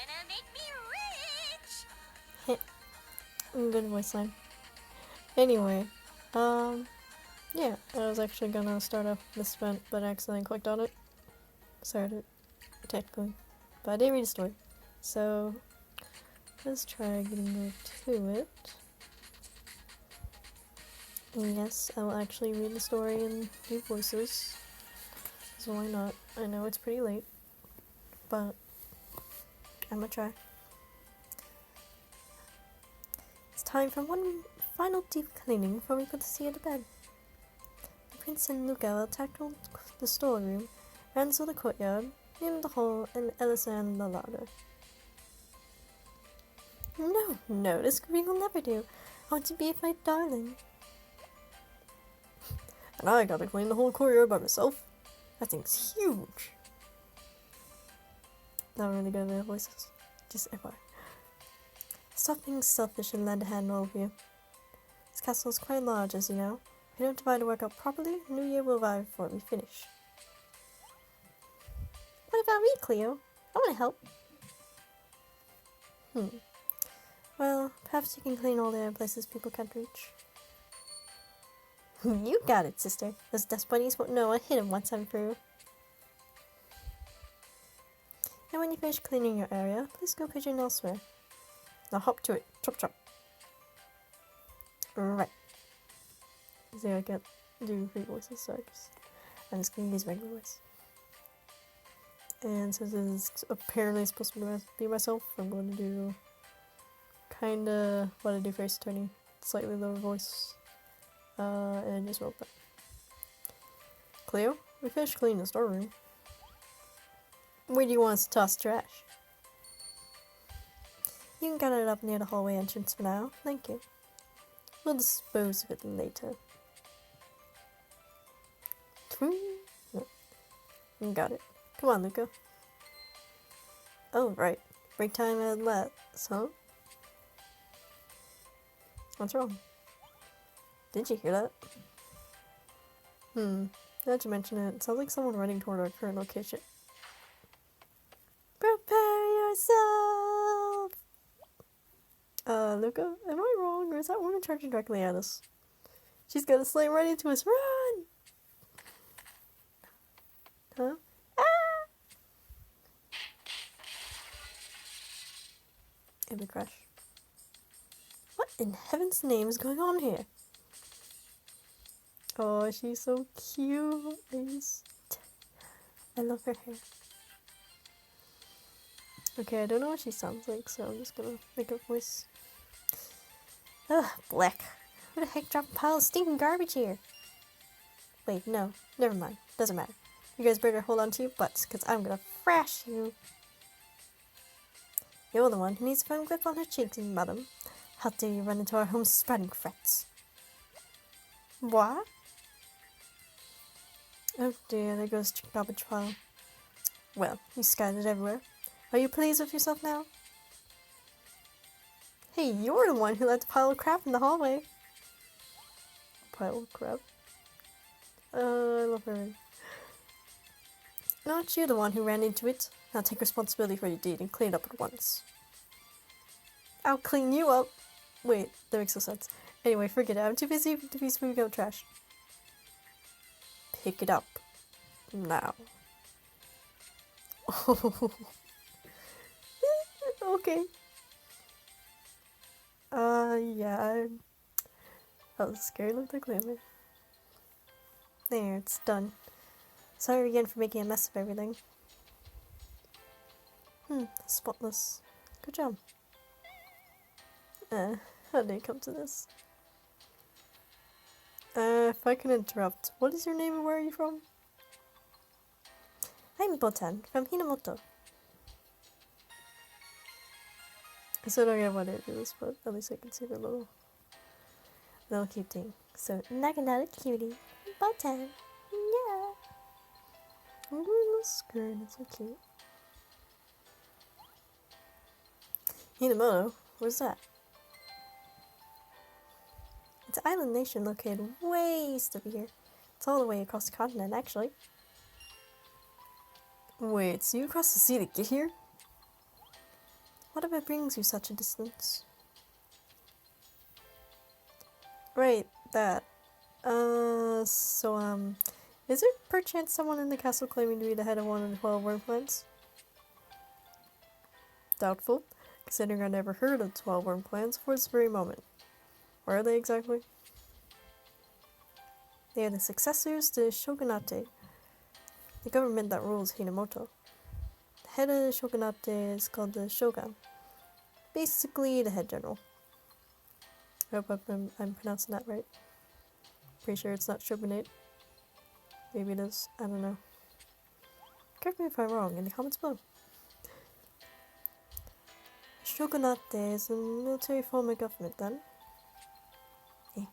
gonna make me rich. Good voice line. Anyway, yeah, I was actually gonna start off this event, but I accidentally clicked on it. Started, technically. But I did read the story. So, let's try getting right to it. And yes, I will actually read the story and do voices. So why not? I know it's pretty late, but I'm gonna try. It's time for one final deep cleaning before we put the sea to bed. The prince and Luca tackled the storeroom, ran through the courtyard, in the hall, and Elisa and the larder. No, this screaming will never do. I want to be with my darling. And I gotta clean the whole courtyard by myself. That thing's huge. Not really good at their voices. Just FYI. Stop being selfish and lend a hand to all of you. This castle is quite large, as you know. If we don't divide the work up properly, New Year will arrive before we finish. What about me, Cleo? I want to help. Well, perhaps you can clean all the places people can't reach. You got it, sister. Those dust bunnies won't know I hit them once I'm through. And when you finish cleaning your area, please go pigeon elsewhere. Now hop to it. Chop chop. Right. See, I can't do three voices, so I'm just gonna use regular voice. And since this is apparently supposed to be myself, I'm going to do kinda what I do for Ace Attorney. Slightly lower voice. And just roll that. Cleo, we finished cleaning the storeroom. Where do you want us to toss trash? You can get it up near the hallway entrance for now. Thank you. We'll dispose of it later. No. Got it. Come on, Luca. Oh, right. Break time at last, huh? What's wrong? Did you hear that? Now that you mention it, it sounds like someone running toward our current location. Prepare yourself! Luca, am I wrong, or is that woman charging directly at us? She's gonna slam right into us. Run! Huh? Ah! It would crash. What in heaven's name is going on here? Oh, she's so cute. I love her hair. Okay, I don't know what she sounds like, so I'm just gonna make a voice. Ugh, black. Who the heck dropped a pile of stinking garbage here? Wait, no. Never mind. Doesn't matter. You guys better hold on to your butts, because I'm gonna thrash you. You're the one who needs a firm grip on her cheeks, madam. How dare you run into our home spreading threats? What? Oh dear, there goes the garbage pile. Well, you scattered everywhere. Are you pleased with yourself now? Hey, you're the one who let the pile of crap in the hallway. Pile of crap? I love her. Not you the one who ran into it. Now take responsibility for your deed and clean it up at once. I'll clean you up. Wait, that makes no sense. Anyway, forget it. I'm too busy to be sweeping out trash. Pick it up. Now. Okay. Yeah. I was scared of the glamour. There, it's done. Sorry again for making a mess of everything. Spotless. Good job. How did it come to this? If I can interrupt, what is your name and where are you from? I'm Botan, from Hinamoto. I still don't get why they do this, but at least I can see the little cute thing. So, Naganata cutie. Botan. Yeah. Oh, little skirt, it's so cute. Hinamoto? Where's that? It's an island nation located way east of here. It's all the way across the continent, actually. Wait, so you crossed the sea to get here? Whatever brings you such a distance? Right, that. Is there perchance someone in the castle claiming to be the head of one of the 12 worm clans? Doubtful, considering I never heard of 12 worm clans for this very moment. Where are they exactly? They are the successors to the shogunate, the government that rules Hinamoto. The head of the shogunate is called the shogun, basically the head general. I hope I'm pronouncing that right. Pretty sure it's not shogunate. Maybe it is, I don't know. Correct me if I'm wrong in the comments below. Shogunate is a military form of government then. Yeah.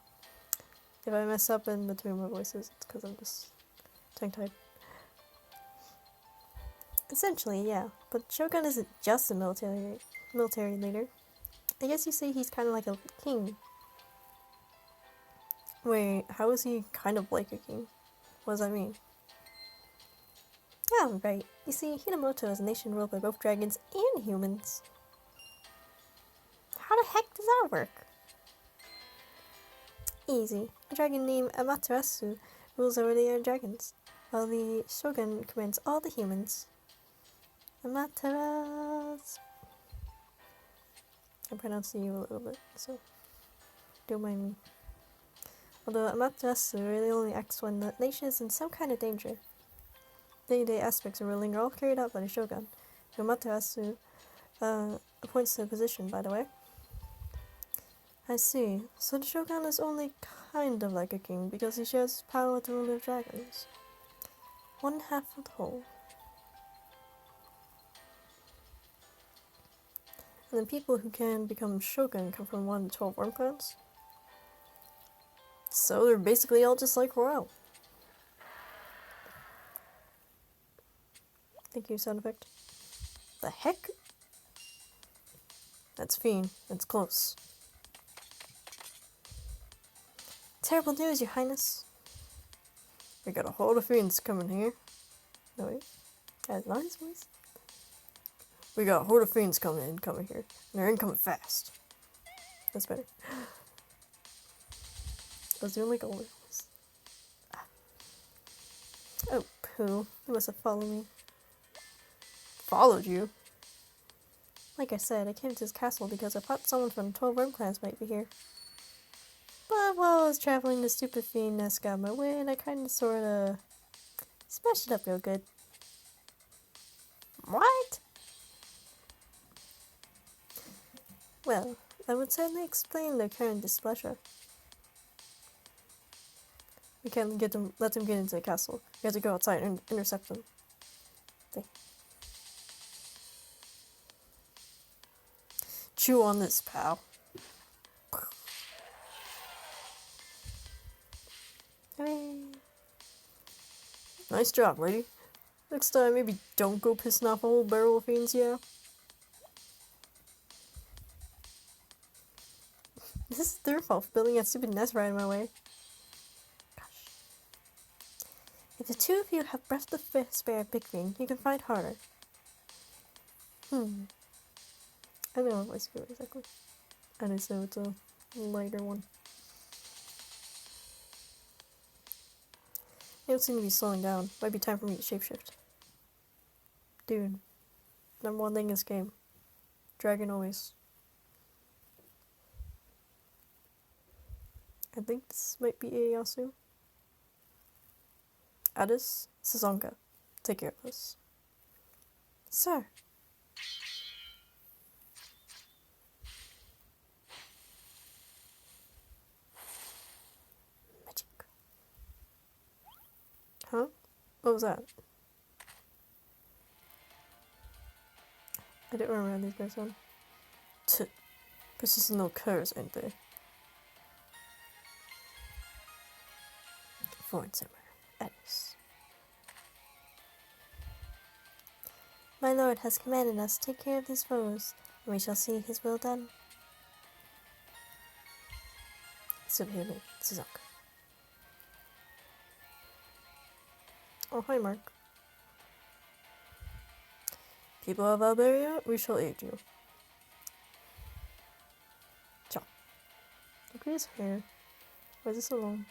If I mess up in between my voices, it's because I'm just tongue-tied. Essentially, yeah, but Shogun isn't just a military leader. I guess you say he's kind of like a king. Wait, how is he kind of like a king? What does that mean? Yeah, right. You see, Hinamoto is a nation ruled by both dragons and humans. How the heck does that work? Easy. A dragon named Amaterasu rules over the dragons, while the shogun commands all the humans. Amaterasu. I pronounced the U a little bit, so don't mind me. Although Amaterasu really only acts when the nation is in some kind of danger. Day-to-day aspects of ruling are all carried out by the shogun, who Amaterasu appoints to the position, by the way. I see. So the shogun is only kind of like a king because he shares power with the ruler of dragons. One half of the whole. And the people who can become shogun come from one of the 12 worm clans. So they're basically all just like royal. Thank you, sound effect. The heck? That's Fiend. That's close. Terrible news, your highness. We got a whole of fiends coming here. No, wait. That's not his voice. We got a horde of fiends coming here. And they're incoming fast. That's better. I was doing like a voice. Oh, poo. You must have followed me. Followed you? Like I said, I came to this castle because I thought someone from 12 Worm clans might be here. But while I was traveling, the stupid fiend nest got my way, and I kinda sorta smashed it up real good. What? Well, I would certainly explain their current displeasure. We can't let them get into the castle. We have to go outside and intercept them. Okay. Chew on this, pal. Hooray. Nice job, lady. Next time, maybe don't go pissing off a whole barrel of fiends, yeah? This is their fault for building that stupid nest right in my way. Gosh. If the two of you have breath to spare, Big Fiend, you can fight harder. I don't know what voice to go exactly. I just know it's a lighter one. They don't seem to be slowing down. Might be time for me to shapeshift. Dude. Number one thing in this game. Dragon always. I think this might be Ieyasu. Addis, Sazonka. Take care of this. Sir. Magic. Huh? What was that? I don't remember these guys on. Persistent no curse, ain't they? Foreign samurai. Addis. My lord has commanded us to take care of these foes, and we shall see his will done. Superhuman, Suzaka. Oh, hi, Mark. People of Alberia, we shall aid you. Look at his hair. Why is it so long?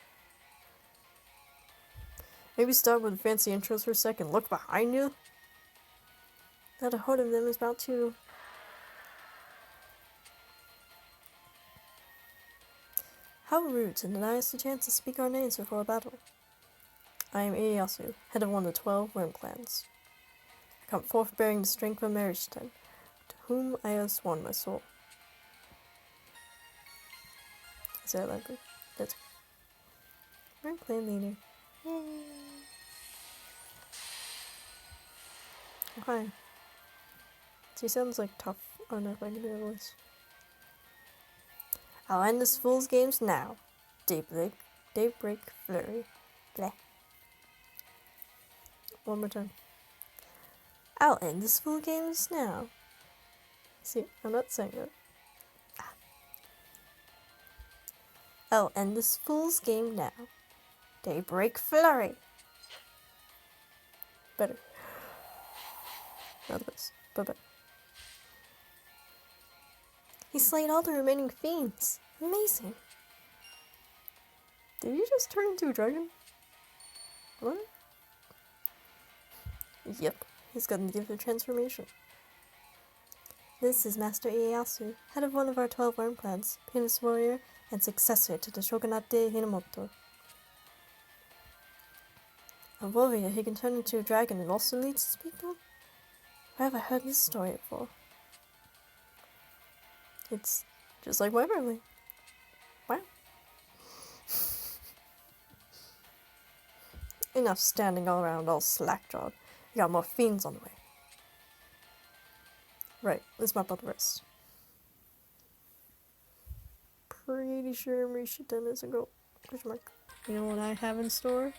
Maybe start with fancy intros for a second. Look behind you. Not a horde of them is about to. How rude to deny us the chance to speak our names before a battle. I am Ieyasu, head of one of the 12 worm clans. I come forth bearing the strength of a marriage tent, to whom I have sworn my soul. Is there a library? That's worm clan leader. Yay! Oh, hi. She sounds like tough. Oh no, if I can do her voice. I'll end this fool's games now. Daybreak flurry. Bleh. One more time. I'll end this fool's games now. See, I'm not saying it. I'll end this fool's game now. Daybreak flurry. Better. Not the best, but better. He slayed all the remaining fiends. Amazing. Did he just turn into a dragon? What? Yep, he's got the gift of transformation. This is Master Ieyasu, head of one of our 12 worm clans, peerless warrior, and successor to the Shogunate Hinamoto. A warrior who can turn into a dragon and also leads his people? Where have I heard this story before? It's just like my family. Wow. Enough standing all around all slack-jawed. We got more fiends on the way. Right, let's map out the rest. Pretty sure Marisha 10 is a goal. Question mark. You know what I have in store?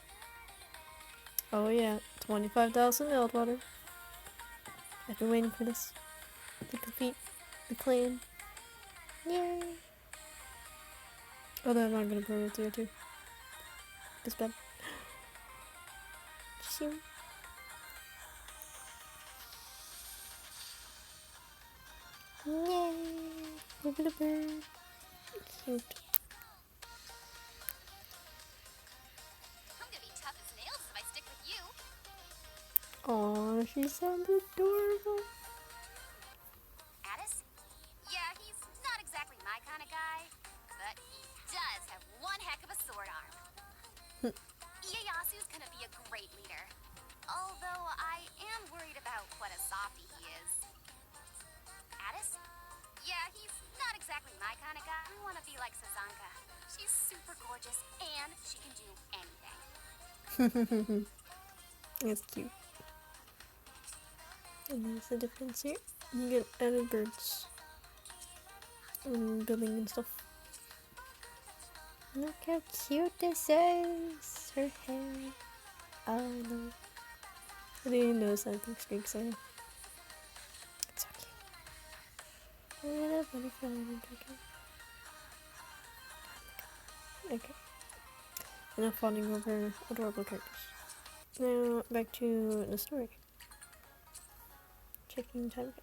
Oh yeah, 25,000 Eldwater. I've been waiting for this. To complete the clan. Yay! Although I'm not gonna promote tier 2. It's bad. Shoot. Yay! Look at the bird. Cute. I'm gonna be tough as nails if I stick with you. Aw, she sounds adorable. Addis? Yeah, he's not exactly my kind of guy, but he does have one heck of a sword arm. Ieyasu's gonna be a great leader. Although I am worried about what a softie he is. Addis? Yeah, he's not exactly my kind of guy. I want to be like Sazanka. She's super gorgeous and she can do anything. That's cute. And there's the difference here. You get added birds. And building and stuff. Look how cute this is. Her hair. Oh no. I didn't even notice that pink streaks on her. It's so cute. Little butterfly and dragon. Okay. Enough fawning over adorable characters. Now back to the story. Checking time.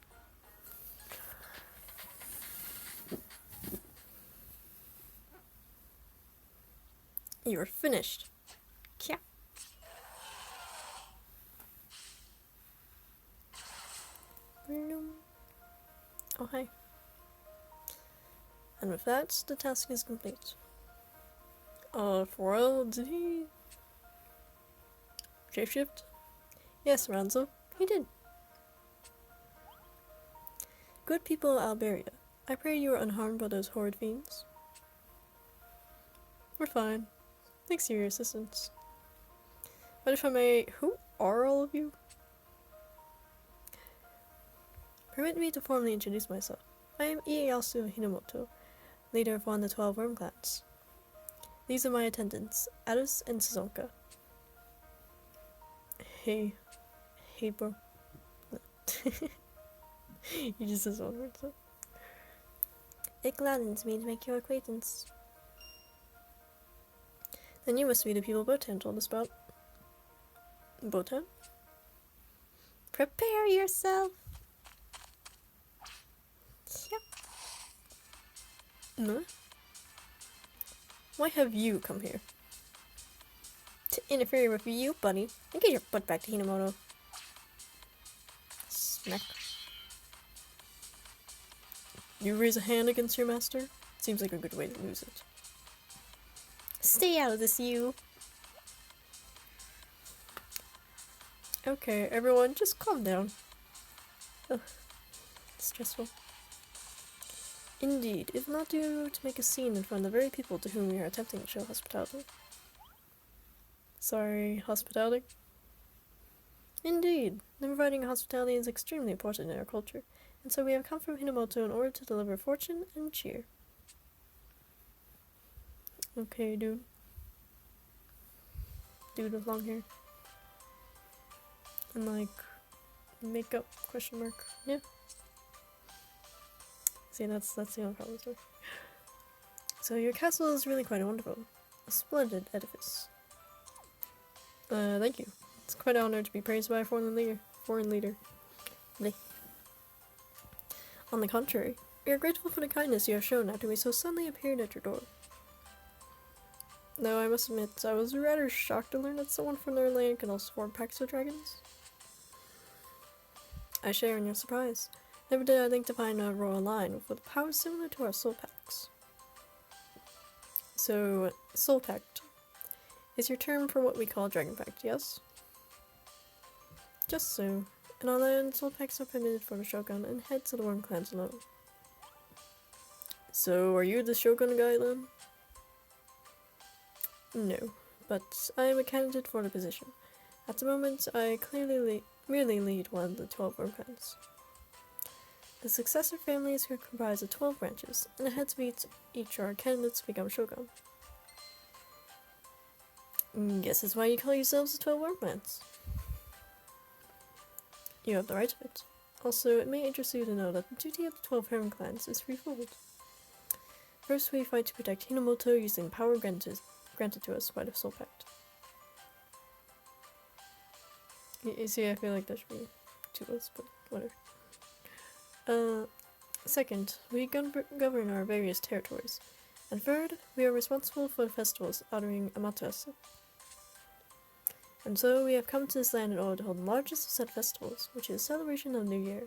You are finished. Yeah. Oh, hi. And with that, the task is complete. For real, did he shapeshift? Yes, Ranzo, he did. Good people of Alberia, I pray you are unharmed by those horrid fiends. We're fine. Thanks to your assistance. But if I may, who are all of you? Permit me to formally introduce myself. I am Ieyasu Hinamoto, leader of one of the 12 worm clans. These are my attendants, Addis and Sazonka. Hey, bro. You just said one word, so. It gladdens me to make your acquaintance. Then you must be the people Botan told us about. Botan? Prepare yourself! Yep. No? Why have you come here? To interfere with you, buddy. And get your butt back to Hinamoto. Smack. You raise a hand against your master? Seems like a good way to lose it. Stay out of this, you! Okay, everyone, just calm down. Ugh. Stressful. Indeed, if not due to make a scene in front of the very people to whom we are attempting to show hospitality. Sorry, hospitality? Indeed, the providing hospitality is extremely important in our culture, and so we have come from Hinamoto in order to deliver fortune and cheer. Okay, dude. Dude with long hair. And like, makeup, question mark. Yeah. See, that's the only problem. So your castle is really quite wonderful. A splendid edifice. Thank you. It's quite an honor to be praised by a foreign leader. Bleh. On the contrary, we are grateful for the kindness you have shown after we so suddenly appeared at your door. Though I must admit, I was rather shocked to learn that someone from their land can also form pacts with dragons. I share in your surprise. Never did I think to find a royal line with powers similar to our soul pacts. So, soul pact is your term for what we call dragon pact, yes? Just so. In our land, soul pacts are permitted for the shogun and heads of the worm clans alone. So, are you the shogun guy then? No, but I am a candidate for the position. At the moment, I merely lead one of the 12 worm clans. The successor families who comprise of 12 branches, and the heads of each are candidates to become shogun. Guess that's why you call yourselves the 12 worm clans. You have the right of it. Also, it may interest you to know that the duty of the 12 harem clans is threefold. First, we fight to protect Hinamoto using power granted to us by the Soul Pact. You see, I feel like that should be 2 words, but whatever. Second, we govern our various territories. And third, we are responsible for the festivals honoring Amaterasu. And so we have come to this land in order to hold the largest of said festivals, which is celebration of New Year.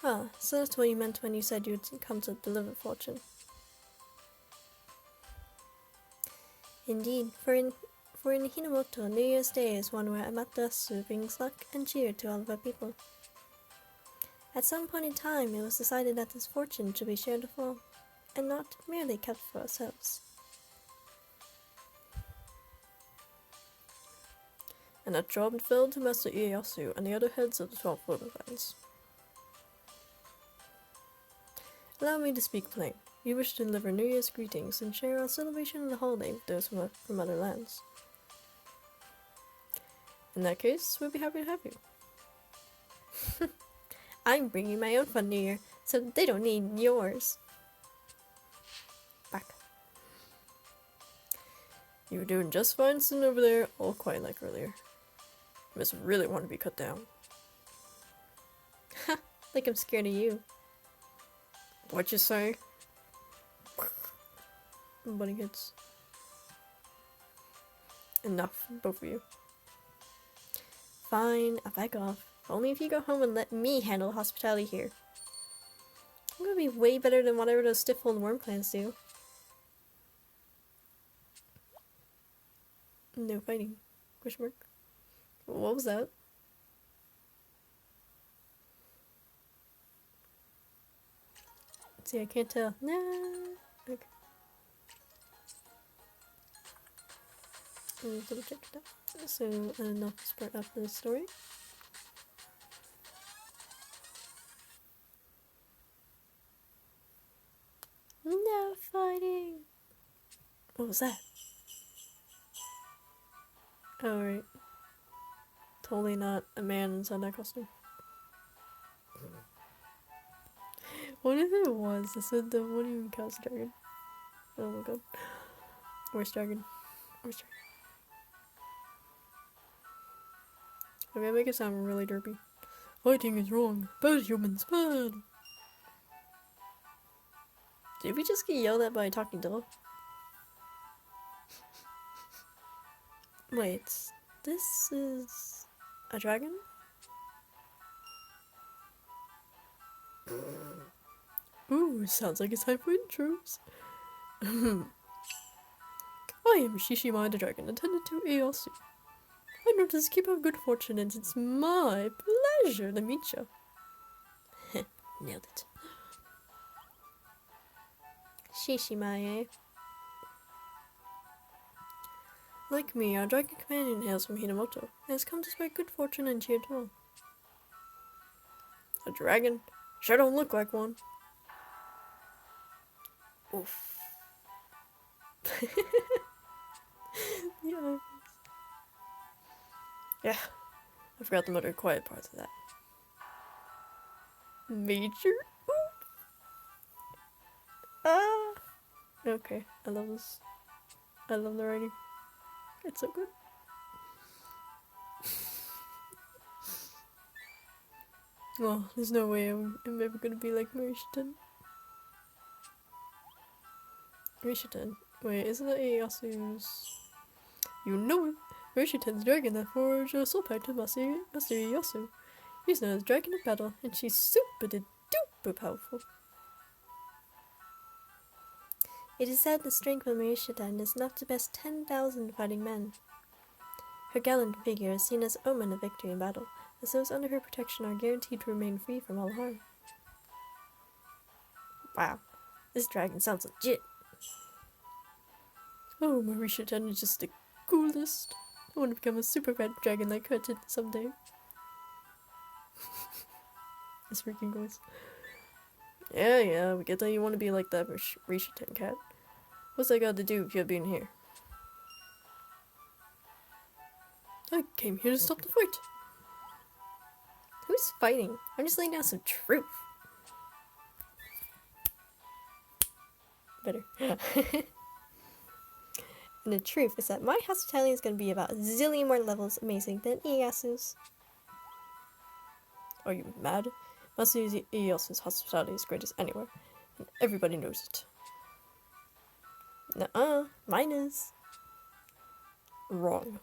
Ah, so that's what you meant when you said you'd come to deliver fortune. Indeed, for in Hinamoto, New Year's Day is one where Amaterasu brings luck and cheer to all of our people. At some point in time, it was decided that this fortune should be shared with all, and not merely kept for ourselves. And that job fell to Master Ieyasu and the other heads of the 12 Forbidden Clans. Allow me to speak plain. We wish to deliver New Year's greetings and share our celebration of the holiday with those from other lands. In that case, we'll be happy to have you. I'm bringing my own fun New Year, so they don't need yours. Back. You were doing just fine sitting over there, all quiet like earlier. You must really want to be cut down. Ha! Like I'm scared of you. What you say? Butting heads. Enough, both of you. Fine, I'll back off. Only if you go home and let me handle hospitality here. I'm gonna be way better than whatever those stiff old worm clans do. No fighting. Question mark. What was that? See, I can't tell. Nah. Okay. Let me double check that. So, enough to start up the story. No fighting! What was that? Oh, right. Totally not a man inside that costume. What if it was? I said the what do you even call it, dragon? Oh my god. Where's dragon? Where's dragon? I'm gonna make it sound really derpy. Fighting is wrong. Bad humans, bad! Did we just get yelled at by a talking dog? Wait, this is a dragon? Ooh, sounds like it's time for intros. I am Shishima the Dragon, attendant to Eosu. I notice keep up good fortune and it's my pleasure to meet you. Nailed it. Shishima, eh? Like me, our dragon companion hails from Hinamoto and has come to spread good fortune and cheer to all. A dragon? Sure don't look like one. Oof. Yeah. Yeah. I forgot the motor quiet parts of that. Major? Oof. Ah. Okay, I love this. I love the writing. It's so good. Well, there's no way I'm ever gonna be like Marishiten. Marishiten. Wait, isn't that Ieyasu's... You know it! Marishiten's dragon that forged a soul pact with Master Ieyasu. He's known as Dragon of Battle, and she's super duper powerful. It is said the strength of Marishiten is enough to best 10,000 fighting men. Her gallant figure is seen as omen of victory in battle, as those under her protection are guaranteed to remain free from all harm. Wow, this dragon sounds legit. Oh, Marishiten is just the coolest. I want to become a super red dragon like her someday. This freaking voice. Yeah, we get that you want to be like that Marishiten cat. What's that got to do with you being here? I came here to stop the fight. Who's fighting? I'm just laying down some truth. Better. And the truth is that my hospitality is going to be about a zillion more levels amazing than Ieyasu's. Are you mad? Master Ieyasu's hospitality is greatest anywhere, and everybody knows it. Nuh-uh, mine is. Wrong.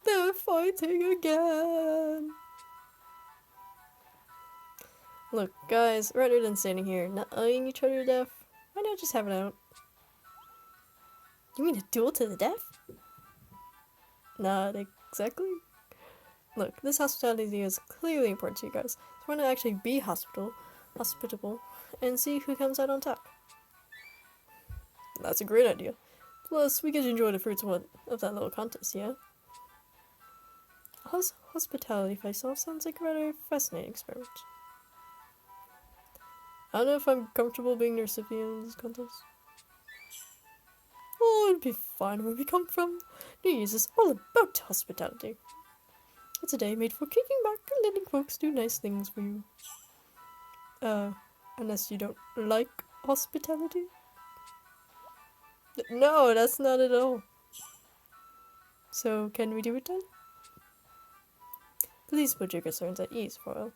They're fighting again! Look, guys, rather than standing here nuh-uhing each other to death, why not just have it out? You mean a duel to the death? Not exactly. Look, this hospitality is clearly important to you guys, so why not actually be hospitable, and see who comes out on top? That's a great idea. Plus, we get to enjoy the fruits of that little contest, yeah? Hospitality face-off sounds like a rather fascinating experiment. I don't know if I'm comfortable being the recipient of this contest. Oh, it'll be fine where we come from. New Year's is all about hospitality. It's a day made for kicking back and letting folks do nice things for you. Unless you don't like hospitality? No, that's not at all. So, can we do it then? Please put your concerns at ease, Foil.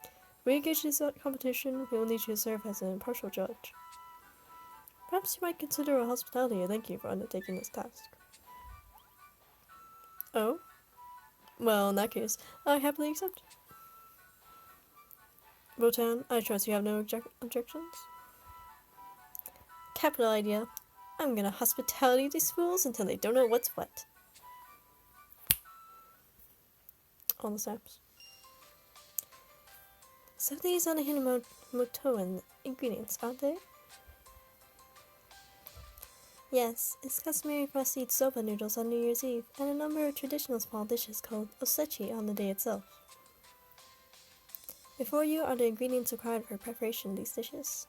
If we engage in this competition, we will need you to serve as an impartial judge. Perhaps you might consider a hospitality a thank you for undertaking this task. Oh? Well, in that case, I happily accept. Botan, I trust you have no objections? Capital idea. I'm gonna hospitality these fools until they don't know what's what. All the snaps. So these are the Hinamotoan ingredients, aren't they? Yes, it's customary for us to eat soba noodles on New Year's Eve, and a number of traditional small dishes called osechi on the day itself. Before you are the ingredients required for preparation of these dishes.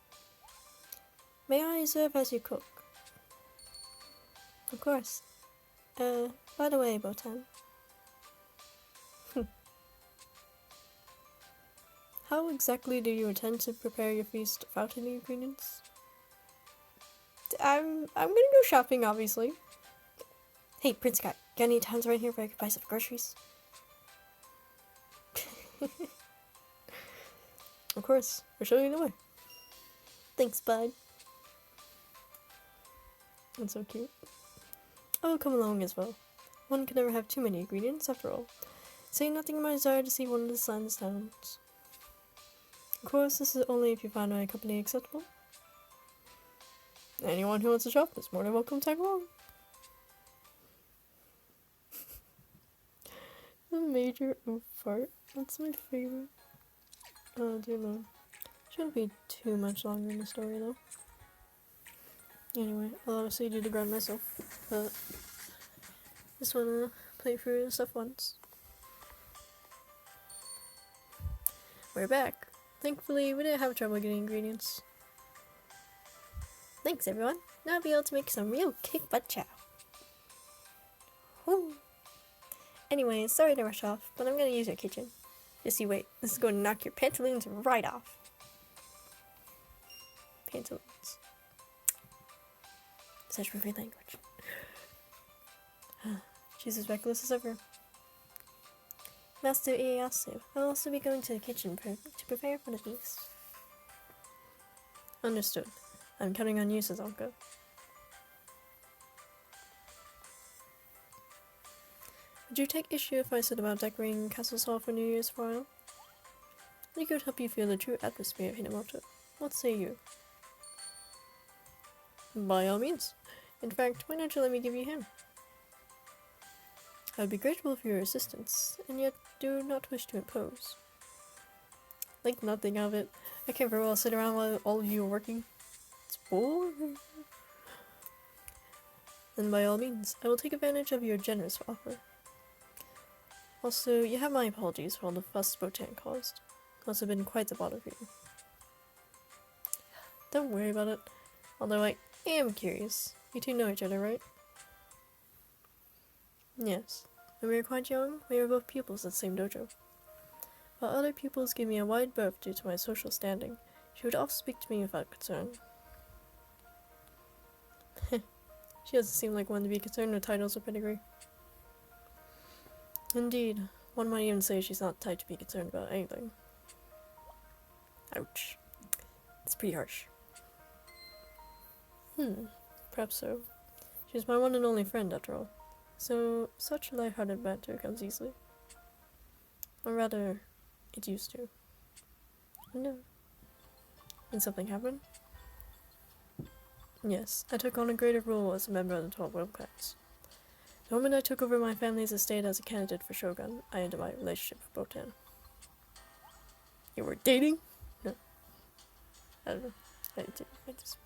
May I serve as you cook? Of course. By the way, Botan. How exactly do you intend to prepare your feast without any ingredients? I'm gonna go shopping, obviously. Hey, Prince Guy, got any towns right here where I can buy some groceries? Of course, we're showing you the way. Thanks, bud. That's so cute. I will come along as well. One can never have too many ingredients, after all. Saying nothing of my desire to see one of the sun's towns. Of course, this is only if you find my company acceptable. Anyone who wants to shop is more than welcome to tag along. The major oof fart. That's my favorite. Oh dear Lord. Shouldn't be too much longer in the story though. Anyway, I'll obviously do the grind myself, but just wanna play through the stuff once. We're back. Thankfully, we didn't have trouble getting ingredients. Thanks everyone. Now I'll be able to make some real kick butt chow. Woo. Anyway, sorry to rush off, but I'm gonna use your kitchen. Just you wait. This is going to knock your pantaloons right off. Pantaloons. Such perfect language. She's as reckless as ever. Master Ieyasu, I'll also be going to the kitchen to prepare for the feast. Understood. I'm counting on you, Sazonka. Would you take issue if I said about decorating Castle's Hall for New Year's for a while? I think it would help you feel the true atmosphere of Hinamoto. What say you? By all means. In fact, why don't you let me give you a hand? I would be grateful for your assistance, and yet do not wish to impose. Like nothing of it. I can't very well sit around while all of you are working. It's boring. Then by all means, I will take advantage of your generous offer. Also, you have my apologies for all the fuss Botan caused. Must have been quite the bother for you. Don't worry about it. Although I am curious. You two know each other, right? Yes. When we were quite young, we were both pupils at the same dojo. While other pupils gave me a wide berth due to my social standing, she would often speak to me without concern. She doesn't seem like one to be concerned with titles or pedigree. Indeed, one might even say she's not the type to be concerned about anything. Ouch. It's pretty harsh. Perhaps so. She's my one and only friend, after all. So, such light-hearted banter comes easily. Or rather, it used to. No. Did something happen? Yes, I took on a greater role as a member of the 12 World Clans. The moment I took over my family's estate as a candidate for Shogun, I ended my relationship with Botan. You were dating? No. I don't know. I just...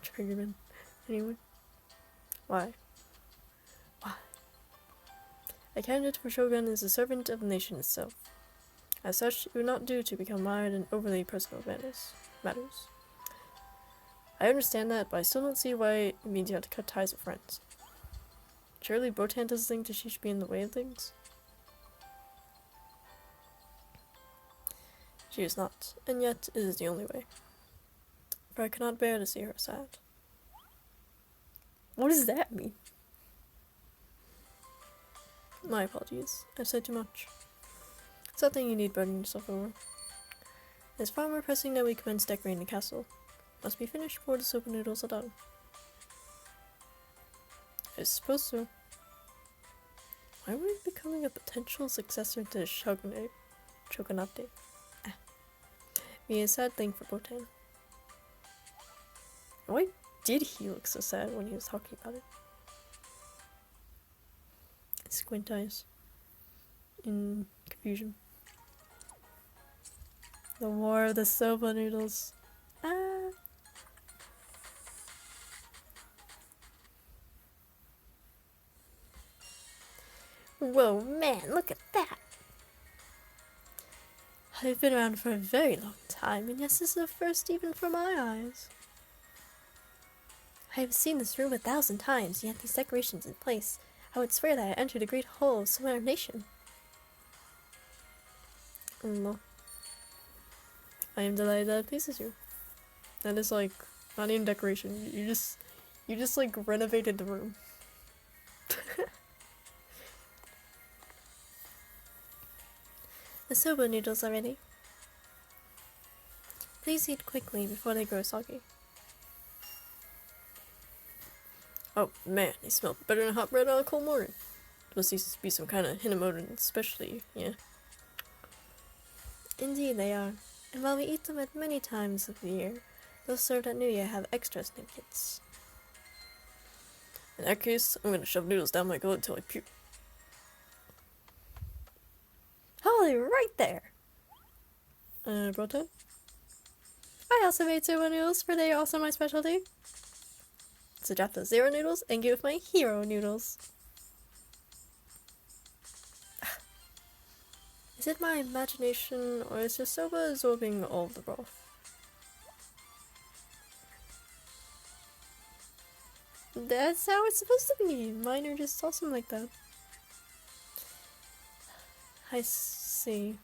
Triggerman. Anyone? Why? Why? A candidate for Shogun is a servant of the nation itself. As such, it would not do to become mired in overly personal matters. I understand that, but I still don't see why it means you have to cut ties with friends. Surely Botan doesn't think that she should be in the way of things? She is not, and yet it is the only way. For I cannot bear to see her sad. What does that mean? My apologies. I've said too much. It's nothing you need burden yourself over. It's far more pressing that we commence decorating the castle. Must be finished before the soba noodles are done. I suppose so. Why would it be becoming a potential successor to the Shogunate? Be a sad thing for Botan. Why did he look so sad when he was talking about it? Squint eyes. In confusion. The war of the soba noodles. Ah. Whoa, man, look at that! I've been around for a very long time, and yes, this is a first even for my eyes. I have seen this room 1,000 times, yet these decorations in place. I would swear that I entered the great hall of some other nation. I am delighted that it pleases you. That is like not even decoration. You just like renovated the room. The soba noodles are ready. Please eat quickly before they grow soggy. Oh man, they smell better than hot bread on a cold morning. Must used to be some kind of Hinamodan specialty, yeah. Indeed they are, and while we eat them at many times of the year, those served at New Year have extra snippets. In that case, I'm gonna shove noodles down my gullet until I puke. Holy, right there! Botan? I also made sumo noodles, for they are also my specialty. So drop those zero noodles and give my hero noodles. Is it my imagination, or is your soba absorbing all of the broth? That's how it's supposed to be. Mine are just awesome like that. I see.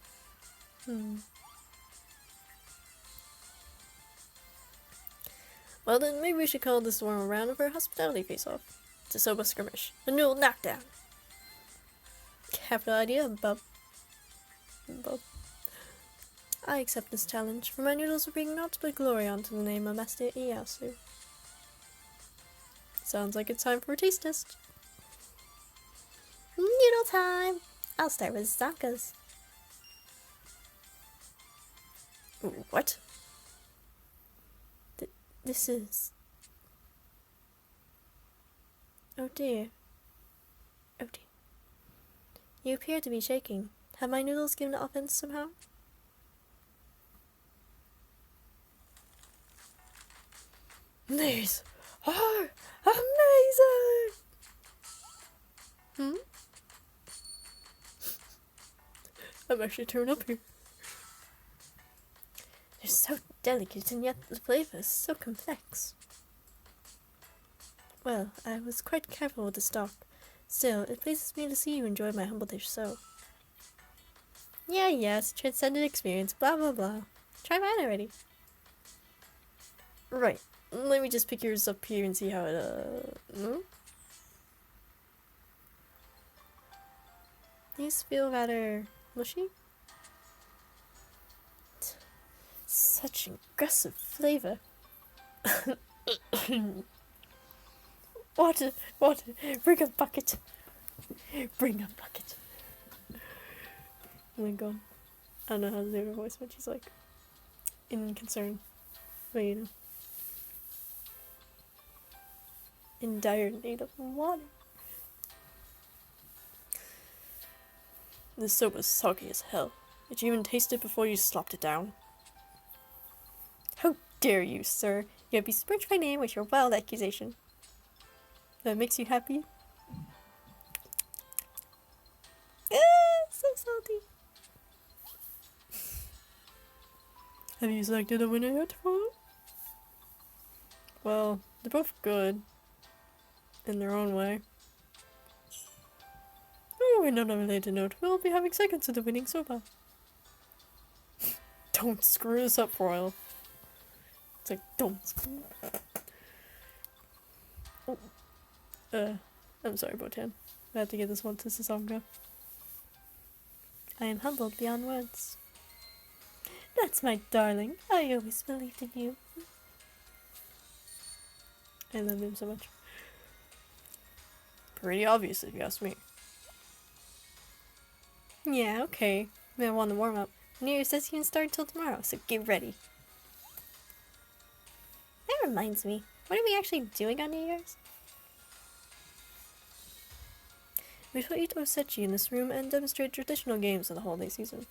Well then, maybe we should call this one a round of our hospitality face-off. It's a soba skirmish. A noodle knockdown. Capital idea, bub. I accept this challenge, for my noodles will bring naught but glory onto the name of Master Ieyasu. Sounds like it's time for a taste test. Noodle time! I'll start with Zanka's. What? This is... Oh dear. Oh dear. You appear to be shaking. Have my noodles given offense somehow? These are amazing! I'm actually turned up here. They're so delicate, and yet the flavor is so complex. Well, I was quite careful with the stock. Still, it pleases me to see you enjoy my humble dish so. Yes, transcendent experience, blah blah blah. Try mine already. Right, let me just pick yours up here and see how it, These feel rather mushy. Such aggressive flavor. Water, bring a bucket. Bring a bucket. Oh my god. I don't know how to do her voice, but she's like, in concern. But you know. In dire need of water. This soap is soggy as hell. Did you even taste it before you slopped it down? How dare you, sir? You have besmirched my name with your wild accusation. That makes you happy? So salty. Have you selected a winner yet for it? Well, they're both good. In their own way. Oh, and on a related note, we'll be having seconds of the winning soba. Don't screw this up, Royal. It's like, don't screw Oh. I'm sorry, Botan. I have to get this one to Sasanga. I am humbled beyond words. That's my darling. I always believed in you. I love him so much. Pretty obvious if you ask me. Yeah, okay. I want to warm up. New Year's doesn't even start until tomorrow, so get ready. That reminds me, what are we actually doing on New Year's? We shall eat osechi in this room and demonstrate traditional games of the holiday season.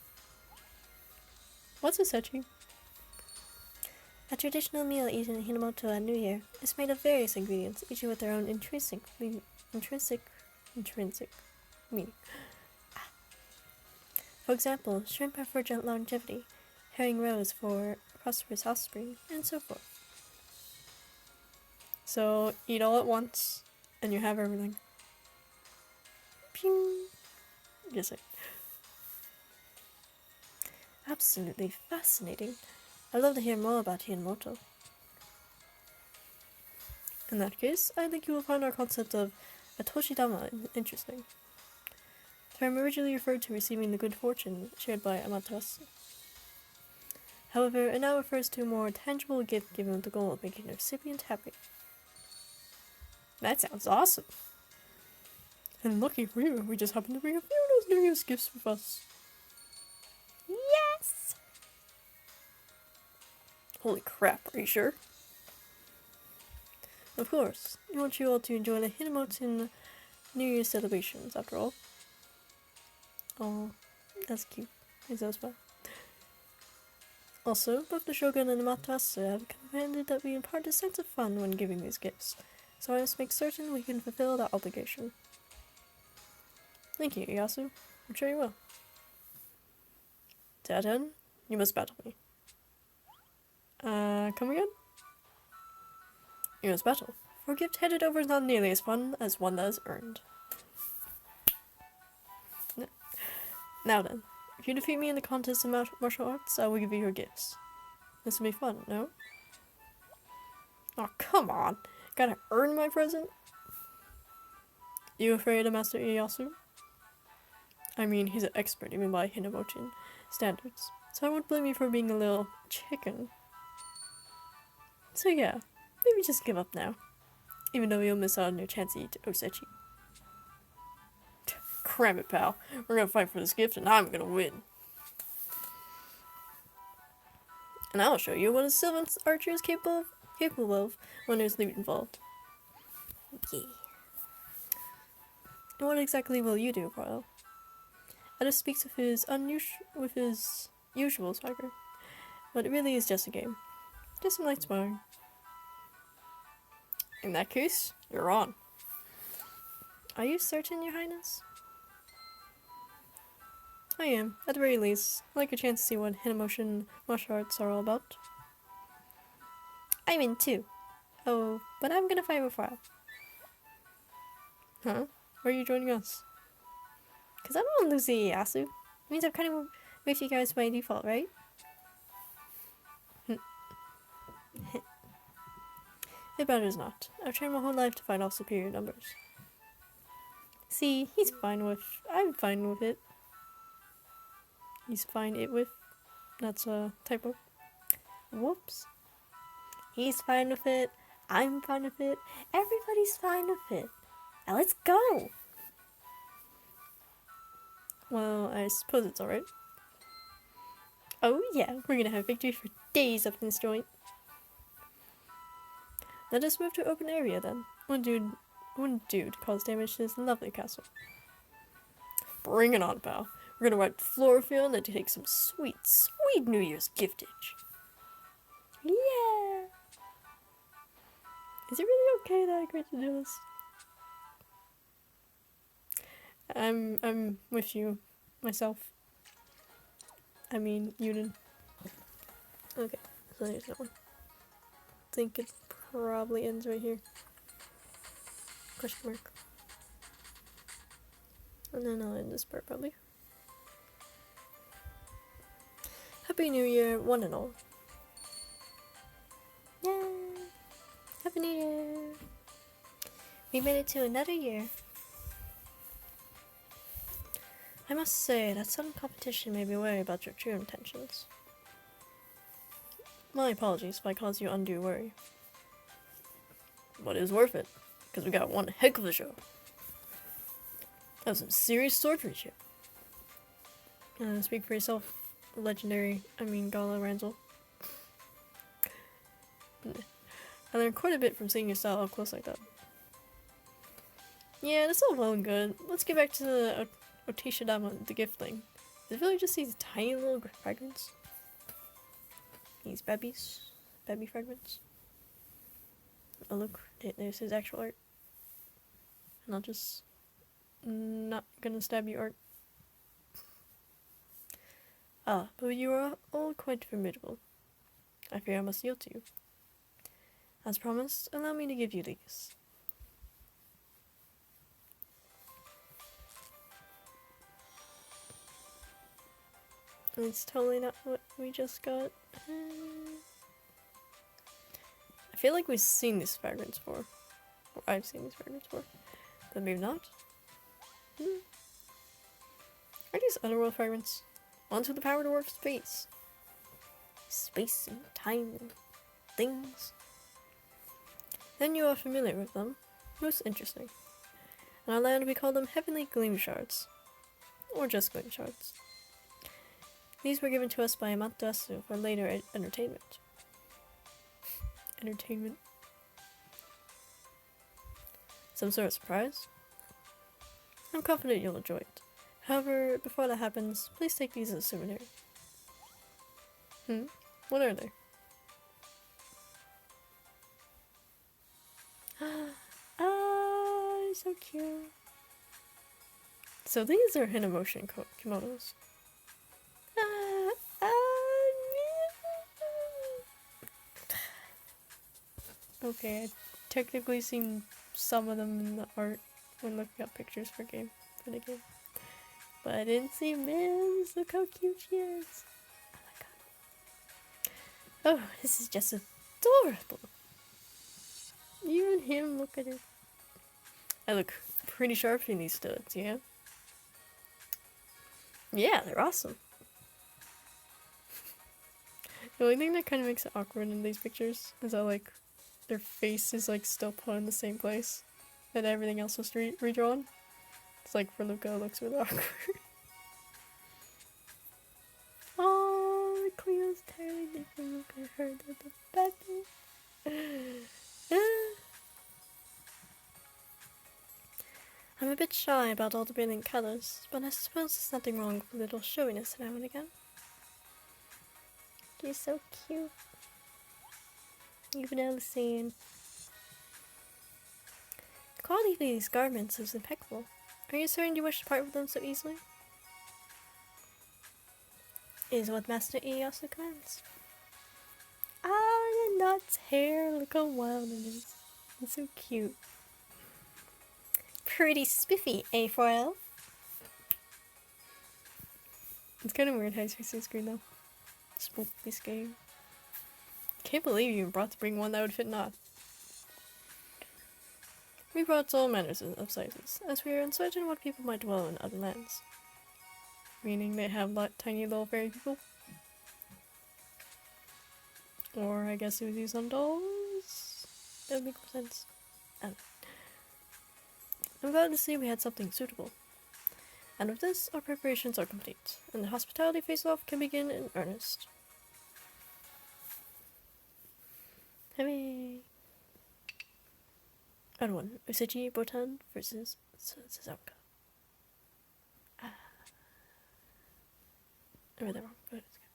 What's osechi? A traditional meal eaten in Hinamoto at New Year is made of various ingredients, each with their own intrinsic meaning. For example, shrimp are for longevity, herring roes for prosperous offspring, and so forth. So, eat all at once, and you have everything. Pew! Just like. Absolutely fascinating. I'd love to hear more about Hinamoto. In that case, I think you will find our concept of a Toshidama interesting. The term originally referred to receiving the good fortune shared by Amaterasu. However, it now refers to a more tangible gift given with the goal of making the recipient happy. That sounds awesome. And lucky for you, we just happen to bring a few of those New Year's gifts with us. Yes! Holy crap, are you sure? Of course, we want you all to enjoy the Hinamoten New Year's celebrations, after all. Oh, that's cute. He's so smart. Also, both the Shogun and the Matase have commanded that we impart a sense of fun when giving these gifts, so I must make certain we can fulfill that obligation. Thank you, Ieyasu. I'm sure you will. Taten, you must battle me. Come again? You must battle, for a gift headed over is not nearly as fun as one that is earned. Now then, if you defeat me in the contest of martial arts, I will give you your gifts. This will be fun, no? Oh, come on! Gotta earn my present? You afraid of Master Ieyasu? I mean, he's an expert even by Hinamoten standards, so I won't blame you for being a little chicken. So yeah, maybe just give up now, even though you'll miss out on your chance to eat Osechi. Cram it, pal. We're gonna fight for this gift and I'm gonna win. And I'll show you what a Sylvan archer is capable of when there's loot involved. Yeah. And what exactly will you do, Carl? Otis speaks with his usual swagger, but it really is just a game. Just some light sparring. In that case, you're on. Are you certain, Your Highness? I am, at the very least. I'd like a chance to see what Hinamoten martial arts are all about. I'm in too. Oh, but I'm gonna fight with Afar. Huh? Why are you joining us? Because I don't want to lose the Ieyasu. It means I'm kind of with you guys by default, right? It matters not. I've trained my whole life to fight off superior numbers. See, he's fine with... I'm fine with it. He's fine it with... That's a typo. Whoops. He's fine with it. I'm fine with it. Everybody's fine with it. Now let's go! Well, I suppose it's alright. Oh yeah, we're gonna have victory for days up in this joint. Let us move to open area then. One dude caused damage to this lovely castle. Bring it on, pal. We're gonna ride Floorfield and then take some sweet, sweet New Year's giftage. Yeah! Is it really okay that I agreed to do this? I'm with you, myself. I mean, Yuden. Okay, so there's that one. I think it probably ends right here. Question mark. And then I'll end this part probably. Happy New Year, one and all. Yay! Happy New Year! We made it to another year. I must say that some competition may be wary about your true intentions. My apologies if I caused you undue worry. But it was worth it, because we got one heck of a show. That was some serious swordsmanship. Speak for yourself, Gala Ranzel. I learned quite a bit from seeing your style up close like that. Yeah, that's all well and good. Let's get back to the Oteshadama, the gift thing. Is it really just these tiny little fragments? These baby fragments? Oh look, there's his actual art. And I'll just... not gonna stab you art. Ah, but you are all quite formidable. I fear I must yield to you. As promised, allow me to give you these. It's totally not what we just got. I feel like we've seen these fragments before. Or I've seen these fragments before. But maybe not. Are these otherworld fragments? Ones with the power to warp space. space and time and things. Then you are familiar with them. Most interesting. On our land we call them heavenly gleam shards. Or just gleam shards. These were given to us by Amaterasu for later entertainment. Entertainment. Some sort of surprise? I'm confident you'll enjoy it. However, before that happens, please take these as a souvenir. What are they? Ah, so cute. So these are Hinamotion kimonos. Okay, I technically seen some of them in the art when looking up pictures for the game. But I didn't see Mims. Look how cute she is. Oh my god. Oh, this is just adorable. Even him, look at it. I look pretty sharp in these studs, yeah? Yeah, they're awesome. The only thing that kind of makes it awkward in these pictures is that, like, their face is, like, still put in the same place and everything else was redrawn. It's like, for Luca, it looks really awkward. Oh, Cleo's entirely different. Look at her, the back. I'm a bit shy about all the brilliant colors, but I suppose there's nothing wrong with a little showiness now and again. You're so cute. Even Alicene. The quality of these garments is impeccable. Are you certain you wish to part with them so easily? Is what Master Ieyasu commands. Ah, the nut's hair. Look how wild it is. It's so cute. Pretty spiffy, eh, Foil? It's kind of weird how he's facing the screen though. Spook this game. Can't believe you even brought to bring one that would fit not. We brought all manners of sizes, as we are uncertain what people might dwell in other lands. Meaning they have tiny little fairy people? Or I guess it would use some dolls? That would make more sense. I don't know. I'm glad to see we had something suitable. And with this, our preparations are complete, and the hospitality face-off can begin in earnest. Hooray! Round 1. Usechi Botan versus Suzuka. I read that wrong, but it's good.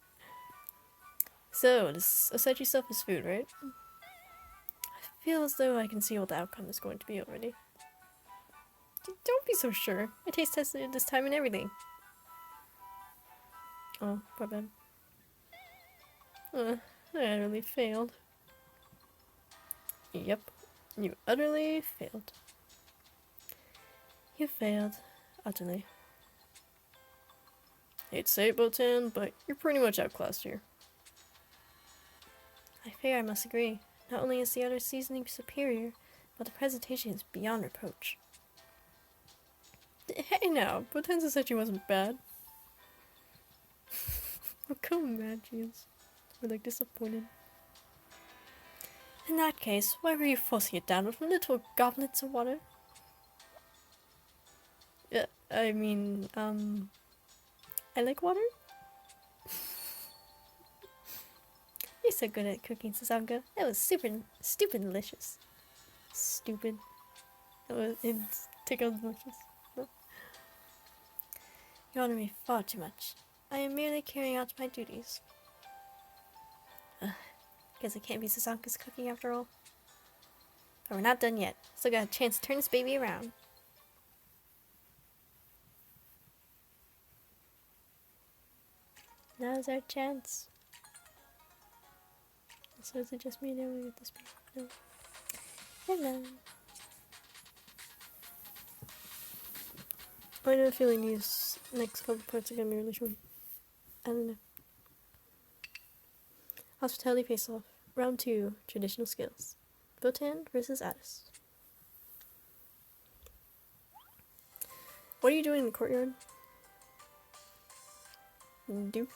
So, this Usechi stuff is food, right? I feel as though I can see what the outcome is going to be already. Don't be so sure. I taste tested it this time and everything. Oh, poor bad. I utterly failed. Yep, you utterly failed. You failed. Utterly. Hate to say it, Botan, but you're pretty much outclassed here. I fear I must agree. Not only is the other seasoning superior, but the presentation is beyond reproach. Hey now, Botan said she wasn't bad. Look how mad she is. We're like disappointed. In that case, why were you forcing it down with little goblets of water? I mean, I like water? You're so good at cooking, Susanka. That was stupid delicious. Stupid. It's tickled delicious. You honor me far too much. I am merely carrying out my duties. Guess it can't be Susanka's cooking after all. But we're not done yet. Still got a chance to turn this baby around. Now's our chance. So is it just me now? We get this baby. No. Hello. I have a feeling these next couple parts are gonna be really short. I don't know. Hospitality face-off. Round 2. Traditional skills. Botan versus Addis. What are you doing in the courtyard? Do.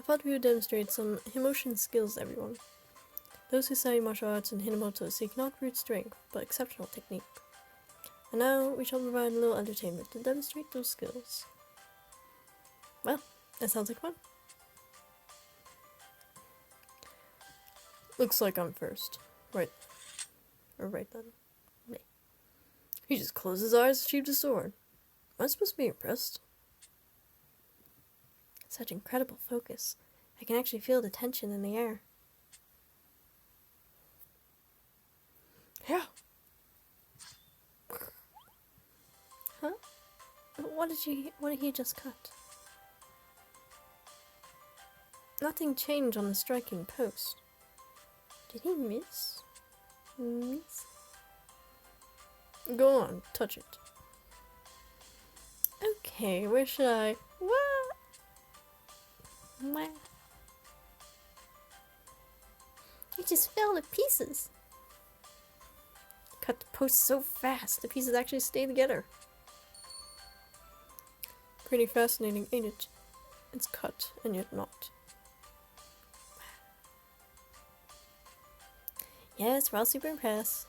thought we would demonstrate some Himoshin skills, everyone. Those who study martial arts in Hinamoto seek not brute strength, but exceptional technique. And now we shall provide a little entertainment to demonstrate those skills. Well, that sounds like fun. Looks like I'm first. Right. Or right then. Me. He just closed his eyes and sheathed his sword. Am I supposed to be impressed? Such incredible focus. I can actually feel the tension in the air. Yeah. Huh? What did he just cut? Nothing changed on the striking post. Did he miss? Miss? Go on, touch it. Okay, where should I? What? It just fell to pieces. Cut the post so fast, the pieces actually stay together. Pretty fascinating, ain't it? It's cut, and yet not. Yes, we're all super impressed.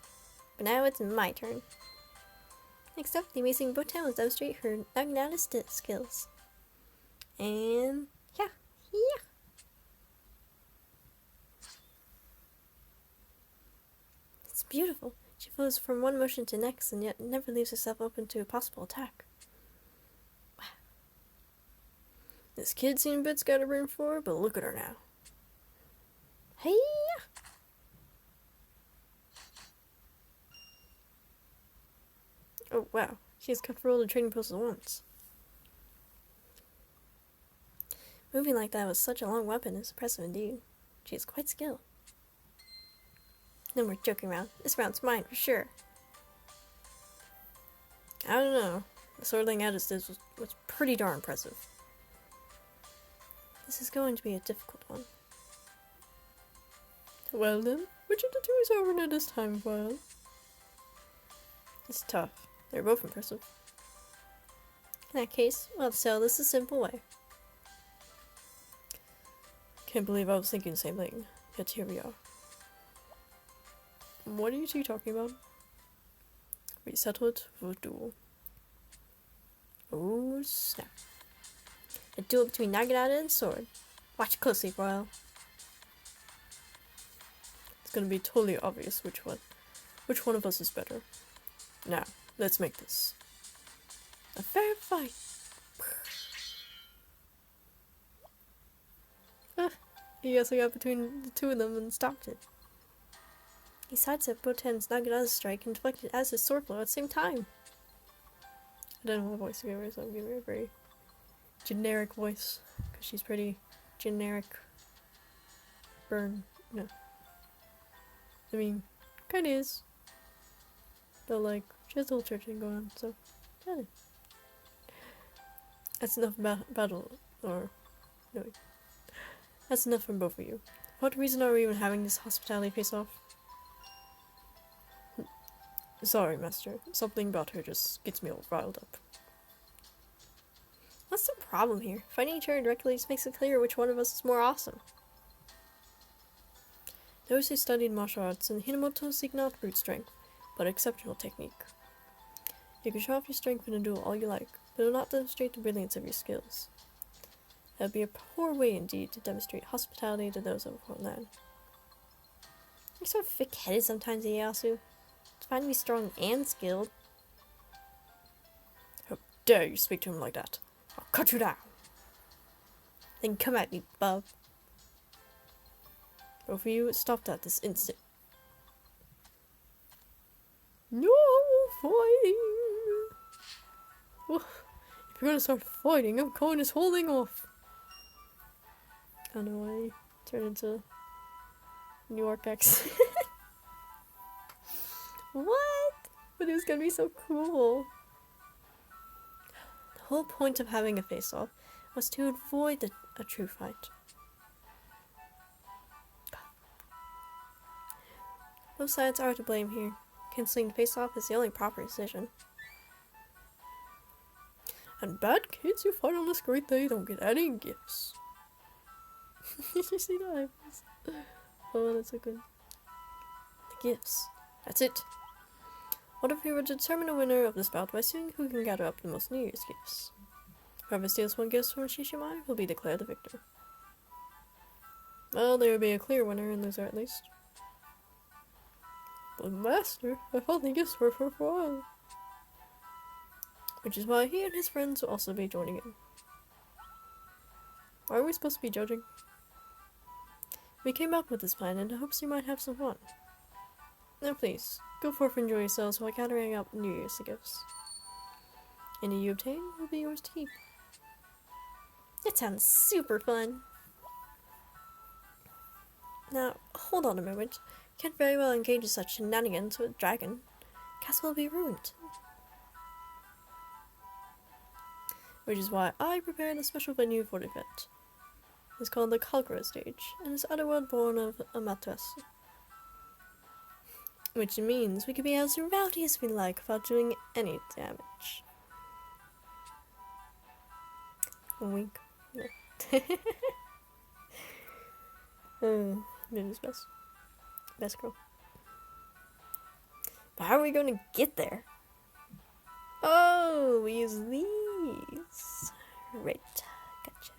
But now it's my turn. Next up, the amazing Botan will demonstrate her Nagnata skills. And yeah. It's beautiful. She flows from one motion to next and yet never leaves herself open to a possible attack. Wow. This kid seemed a bit scatterbrained before, but look at her now. Hey! Oh wow, she has cut for all the training posts at once. Moving like that with such a long weapon is impressive indeed. She is quite skilled. No more joking around. This round's mine for sure. I don't know. The swordling Addis did was pretty darn impressive. This is going to be a difficult one. Well then, which of the two is our winner this time, Well? It's tough. They're both impressive. In that case, we'll have to settle this a simple way. Can't believe I was thinking the same thing, yet here we are. What are you two talking about? We settle it for a duel. Oh snap. A duel between Naginata and Sword. Watch closely, Royal. It's gonna be totally obvious which one of us is better. Now, let's make this a fair fight. He guess I got between the two of them and stopped it. He sidestepped Botan's Naginata's strike and deflected as his sword blow at the same time. I don't know what voice to give her, so I'm giving her a very generic voice, because she's pretty generic. Burn. No. I mean, kinda is. But like, she has the whole church thing going on, so yeah. That's enough battle, or no. That's enough from both of you. What reason are we even having this hospitality face-off? Sorry, Master. Something about her just gets me all riled up. What's the problem here? Fighting each other directly just makes it clear which one of us is more awesome. Those who studied martial arts in Hinamoto seek not brute strength, but exceptional technique. You can show off your strength in a duel all you like, but it will not demonstrate the brilliance of your skills. That would be a poor way indeed to demonstrate hospitality to those of a foreign land. You're so thick-headed sometimes, Ieyasu. It's fine to be strong and skilled. How dare you speak to him like that? I'll cut you down. Then come at me, bub. Both of you, stop that this instant. No fighting! If you're gonna start fighting, I'm calling this whole thing off. I don't know why I turned into New York accent. What? But it was gonna be so cool. The whole point of having a face-off was to avoid a true fight. Both sides are to blame here. Canceling the face-off is the only proper decision. And bad kids who fight on this great day don't get any gifts. Did you see the eyeballs? Oh, that's so good. The gifts. That's it. What if we were to determine a winner of this bout by seeing who can gather up the most New Year's gifts? Whoever steals one gift from Shishimai will be declared the victor. Well, there will be a clear winner and loser at least. But master, I thought the gifts were for a while. Which is why he and his friends will also be joining in. Why are we supposed to be judging? We came up with this plan in the hopes you might have some fun. Now please, go forth and enjoy yourselves while gathering up New Year's gifts. Any you obtain will be yours to keep. It sounds super fun. Now, hold on a moment. You can't very well engage in such shenanigans with a dragon. Castle will be ruined. Which is why I prepared a special venue for the event. It's called the Conqueror Stage, and it's otherworld born of Amaterasu. Which means we can be as rowdy as we like without doing any damage. Wink. No. Doing his best. Best girl. But how are we going to get there? Oh, we use these. Right. Gotcha.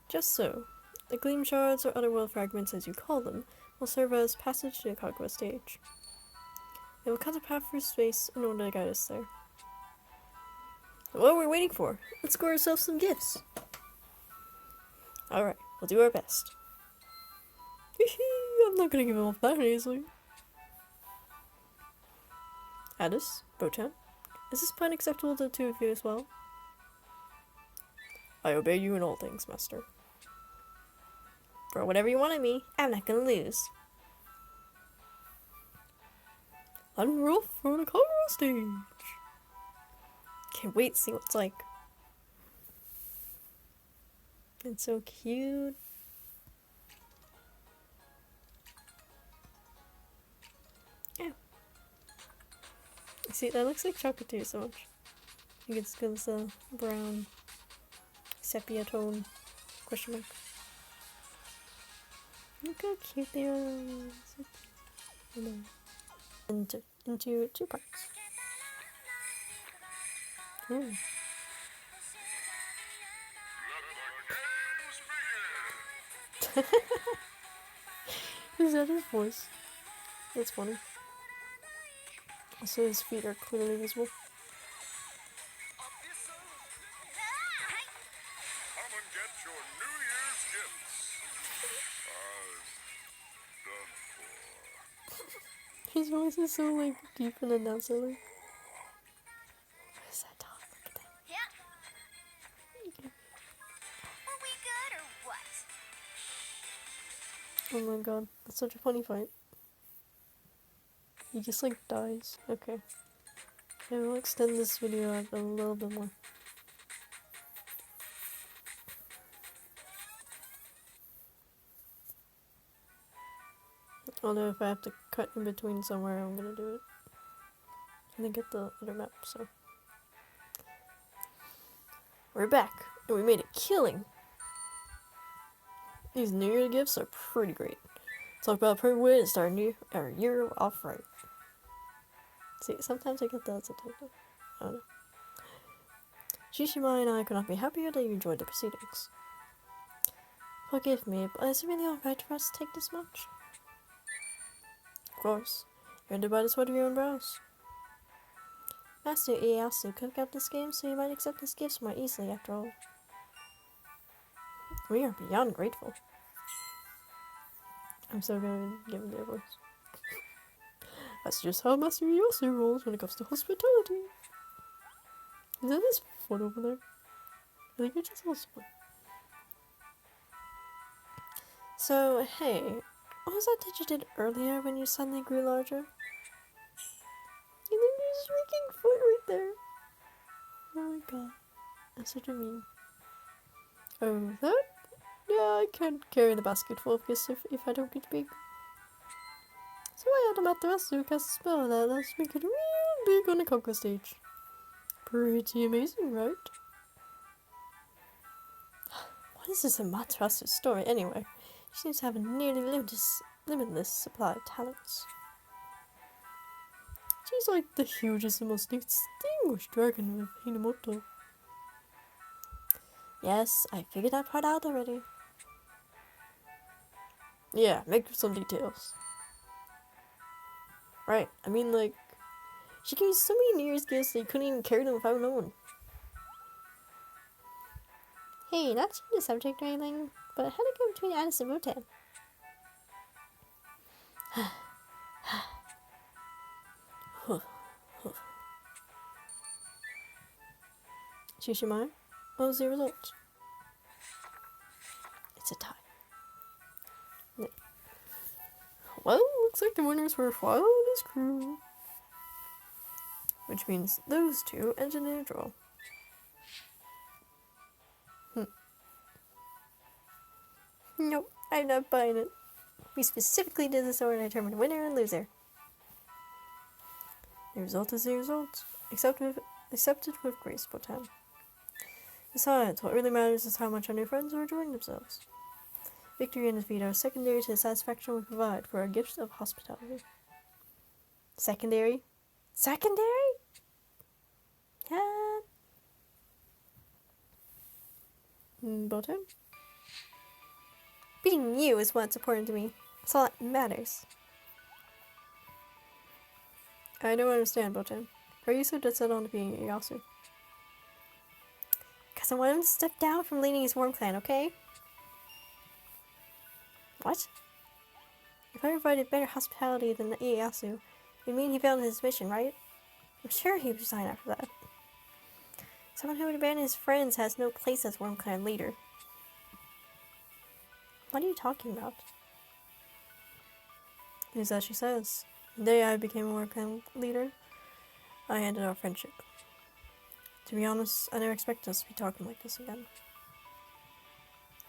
Just so. The gleam shards, or otherworld fragments as you call them, will serve as passage to the Kagura stage. They will cut a path through space in order to guide us there. What are we waiting for? Let's score ourselves some gifts. Alright, we'll do our best. I'm not gonna give him up that easily. Addis, Botan, is this plan acceptable to the two of you as well? I obey you in all things, master. Throw whatever you want at me, I'm not gonna lose. And we're off for the Conqueror stage. Can't wait to see what it's like. It's so cute. Yeah. See, that looks like chocolate too so much. I think it's because it's a brown sepia tone question mark. Look how cute they are. So cute. Into two parts. Ooh. Is that his voice? That's funny. Also, his feet are clearly visible. Come and get your New Year's gifts. His voice is so like deep and announcer like. What is that dog? Look at that. Yeah. Are we good or what? Oh my god, that's such a funny fight. He just like dies. Okay. I will extend this video out a little bit more. Although if I have to cut in between somewhere, I'm gonna do it. And then get the other map, so. We're back, and we made a killing! These New Year gifts are pretty great. Talk about a perfect way to start our year off right. See, sometimes I get that as a typo. I don't know. Shishima and I could not be happier that you enjoyed the proceedings. Forgive me, but is it really alright for us to take this much? Of course. You're under by the sweat of your own brows. Master Ieyasu cooked up this game so you might accept his gifts more easily after all. We are beyond grateful. I'm so gonna give him their voice. That's just how Master Ieyasu rolls when it comes to hospitality. Is that his foot over there? I think it just was fun. So, hey, what was that you did earlier when you suddenly grew larger? You look at your shrieking foot right there. Oh my god, that's such a meme. Oh, that? Yeah, I can't carry the basket full of gifts if I don't get big. So I had Amaterasu cast a spell that lets me get real big on the Conqueror stage. Pretty amazing, right? this is Amaterasu's story anyway? She seems to have a nearly limitless supply of talents. She's like the hugest and most distinguished dragon of Hinamoto. Yes, I figured that part out already. Yeah, make some details. Right, I mean, like, she gave you so many New Year's gifts that you couldn't even carry them without knowing. Hey, not to change the subject or anything, but how'd it go between Addis and Botan? Choose your mind. What was the result? It's a tie. No. Well, looks like the winners were Twas and his crew. Which means those two ended in a draw. Nope, I'm not buying it. We specifically did this order to determine winner and loser. The result is the result. Accepted with grace, Botan. Besides, what really matters is how much our new friends are enjoying themselves. Victory and defeat are secondary to the satisfaction we provide for our gifts of hospitality. Secondary? Secondary? Yeah. Botan? Beating you is what's important to me. That's all that matters. I don't understand, Botan. Why are you so dead set on being Iyasu? Because I want him to step down from leading his worm clan, okay? What? If I provided better hospitality than Ieyasu, it mean he failed his mission, right? I'm sure he would resign after that. Someone who would abandon his friends has no place as worm clan leader. What are you talking about? It is as she says. The day I became a worm clan leader, I ended our friendship. To be honest, I never expected us to be talking like this again.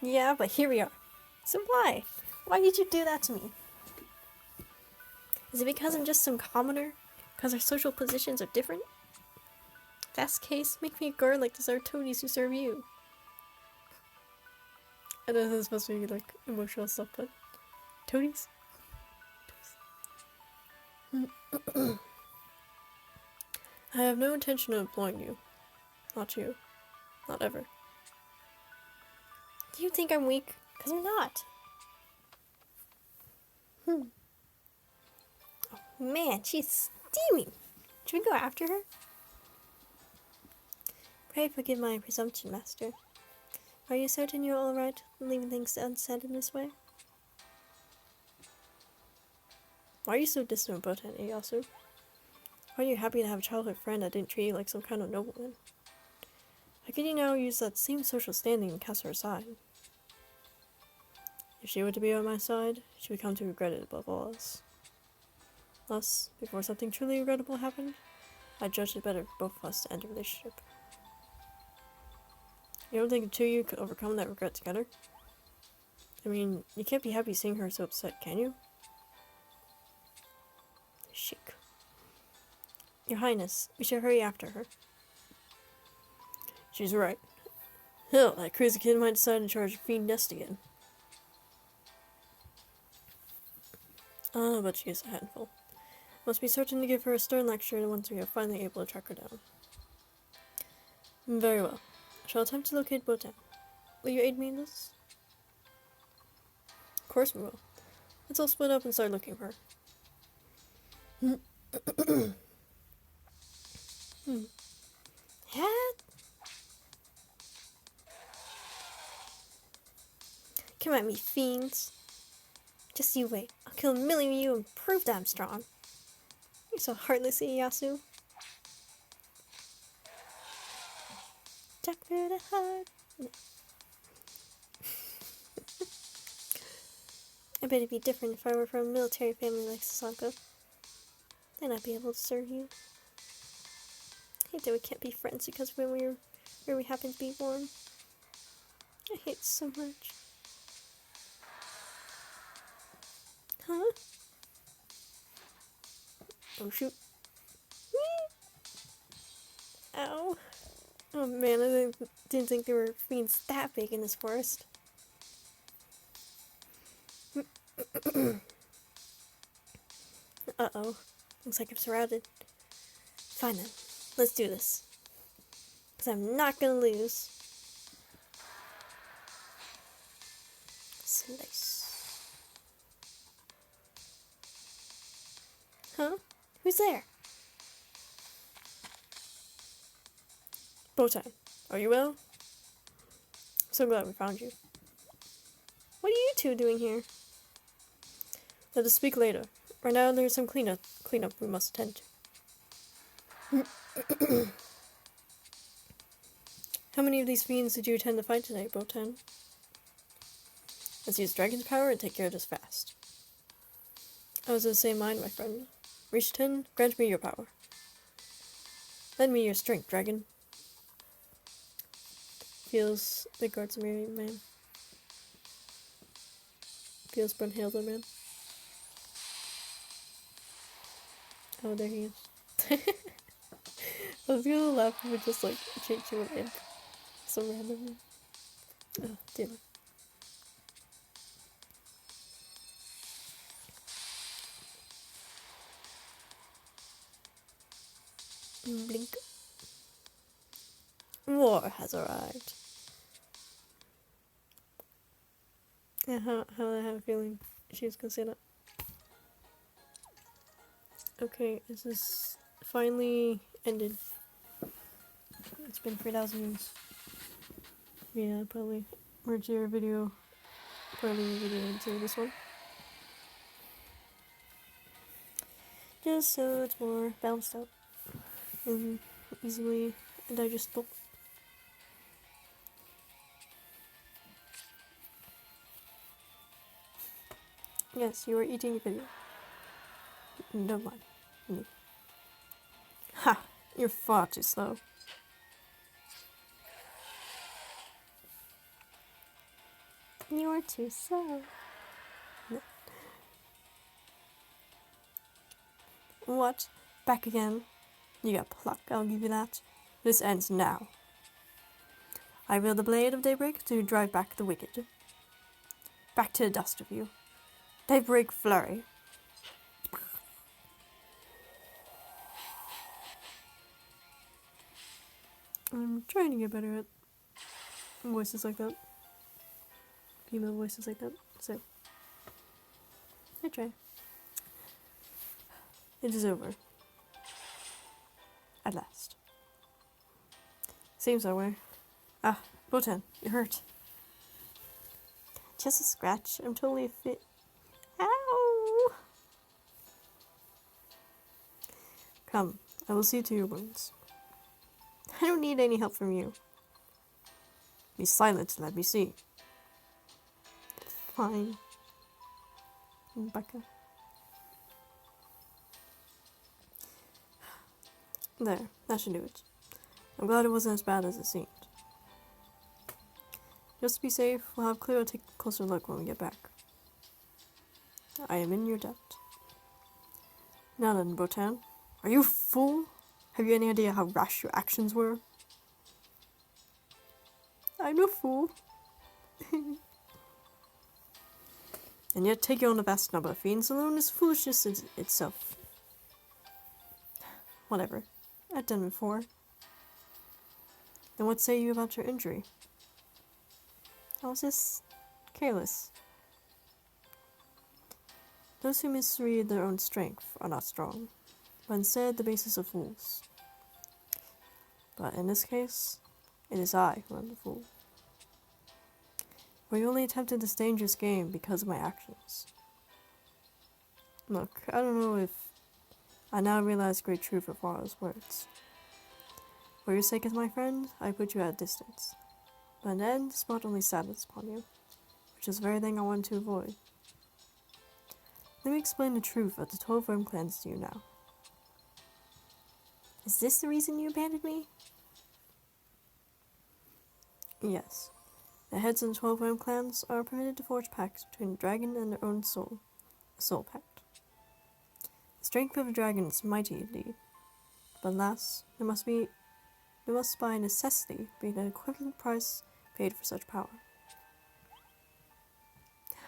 Yeah, but here we are. So why? Why did you do that to me? Is it because I'm just some commoner? Because our social positions are different? If that's the case, make me a guard like the toadies who serve you. I know this is supposed to be like emotional stuff, but toadies? I have no intention of employing you. Not you. Not ever. Do you think I'm weak? Because I'm not. Oh man, she's steaming. Should we go after her? Pray forgive my presumption, Master. Are you certain you're alright leaving things unsaid in this way? Why are you so distant about Botan, Ieyasu? Why are you happy to have a childhood friend that didn't treat you like some kind of nobleman? How can you now use that same social standing and cast her aside? If she were to be on my side, she would come to regret it above all else. Thus, before something truly regrettable happened, I judged it better for both of us to end the relationship. You don't think the two of you could overcome that regret together? I mean, you can't be happy seeing her so upset, can you? Chic. Your Highness, we should hurry after her. She's right. Hell, that crazy kid might decide to charge a fiend nest again. But she is a handful. Must be certain to give her a stern lecture once we are finally able to track her down. Very well. I shall attempt to locate Botan. Will you aid me in this? Of course we will. Let's all split up and start looking for her. Come at me, fiends. Just you wait. I'll kill a million of you and prove that I'm strong. You're so heartless, Ieyasu. Chapter the heart. I bet it'd be different if I were from a military family like Sasaka. Then I'd be able to serve you. I hate that we can't be friends because when where we happen to be born. I hate it so much. Huh? Oh shoot. Whee! Ow. Oh man, I didn't think there were fiends that big in this forest. Uh-oh. Looks like I'm surrounded. Fine then. Let's do this. Because I'm not gonna lose. Slice. Huh? Who's there? Botan, are you well? So glad we found you. What are you two doing here? Let us speak later. Right now there's some cleanup we must attend to. How many of these fiends did you intend to fight today, Botan? Let's use Dragon's power and take care of this fast. I was of the same mind, my friend. Reach 10, grant me your power. Lend me your strength, dragon. Feels the guards me, man. Feels Brunhilde, man. Oh, there he is. I was gonna laugh if it just like changed to an imp. So random. Oh, damn it. Blink. War has arrived. Yeah, how I have a feeling she was gonna say that. Okay, is this finally ended? It's been 3,000 years. Yeah, probably merge your video, into this one. Just so it's more balanced out and easily digestible. Yes, you are eating a video. Don't mind me. Ha! You're far too slow. You're too slow. No. What? Back again? You got pluck, I'll give you that. This ends now. I wield the blade of daybreak to drive back the wicked. Back to the dust of you. Daybreak flurry. I'm trying to get better at voices like that. Female voices like that. So, I try. It is over. At last. Seems that way. Ah, Botan, you're hurt. Just a scratch. I'm totally fit. Ow! Come, I will see to your wounds. I don't need any help from you. Be silent and let me see. Fine. Becca. There, that should do it. I'm glad it wasn't as bad as it seemed. Just to be safe, we'll have Cleo take a closer look when we get back. I am in your debt. Now then, Botan, are you a fool? Have you any idea how rash your actions were? I'm no fool. And yet taking on a vast number of fiends alone is foolishness itself. Whatever. I've done it before. And what say you about your injury? I was just careless. Those who misread their own strength are not strong, but instead the basis of fools. But in this case, it is I who am the fool. For you only attempted this dangerous game because of my actions. Look, I don't know if I now realize great truth of Afar's words. For your sake as my friend, I put you at a distance. But in the end, this brought only sadness upon you, which is the very thing I wanted to avoid. Let me explain the truth of the 12 Worm clans to you now. Is this the reason you abandoned me? Yes. The heads of the 12 Worm clans are permitted to forge pacts between a dragon and their own soul, a soul pact. The strength of a dragon is mighty indeed, but alas, there must by necessity be an equivalent price paid for such power.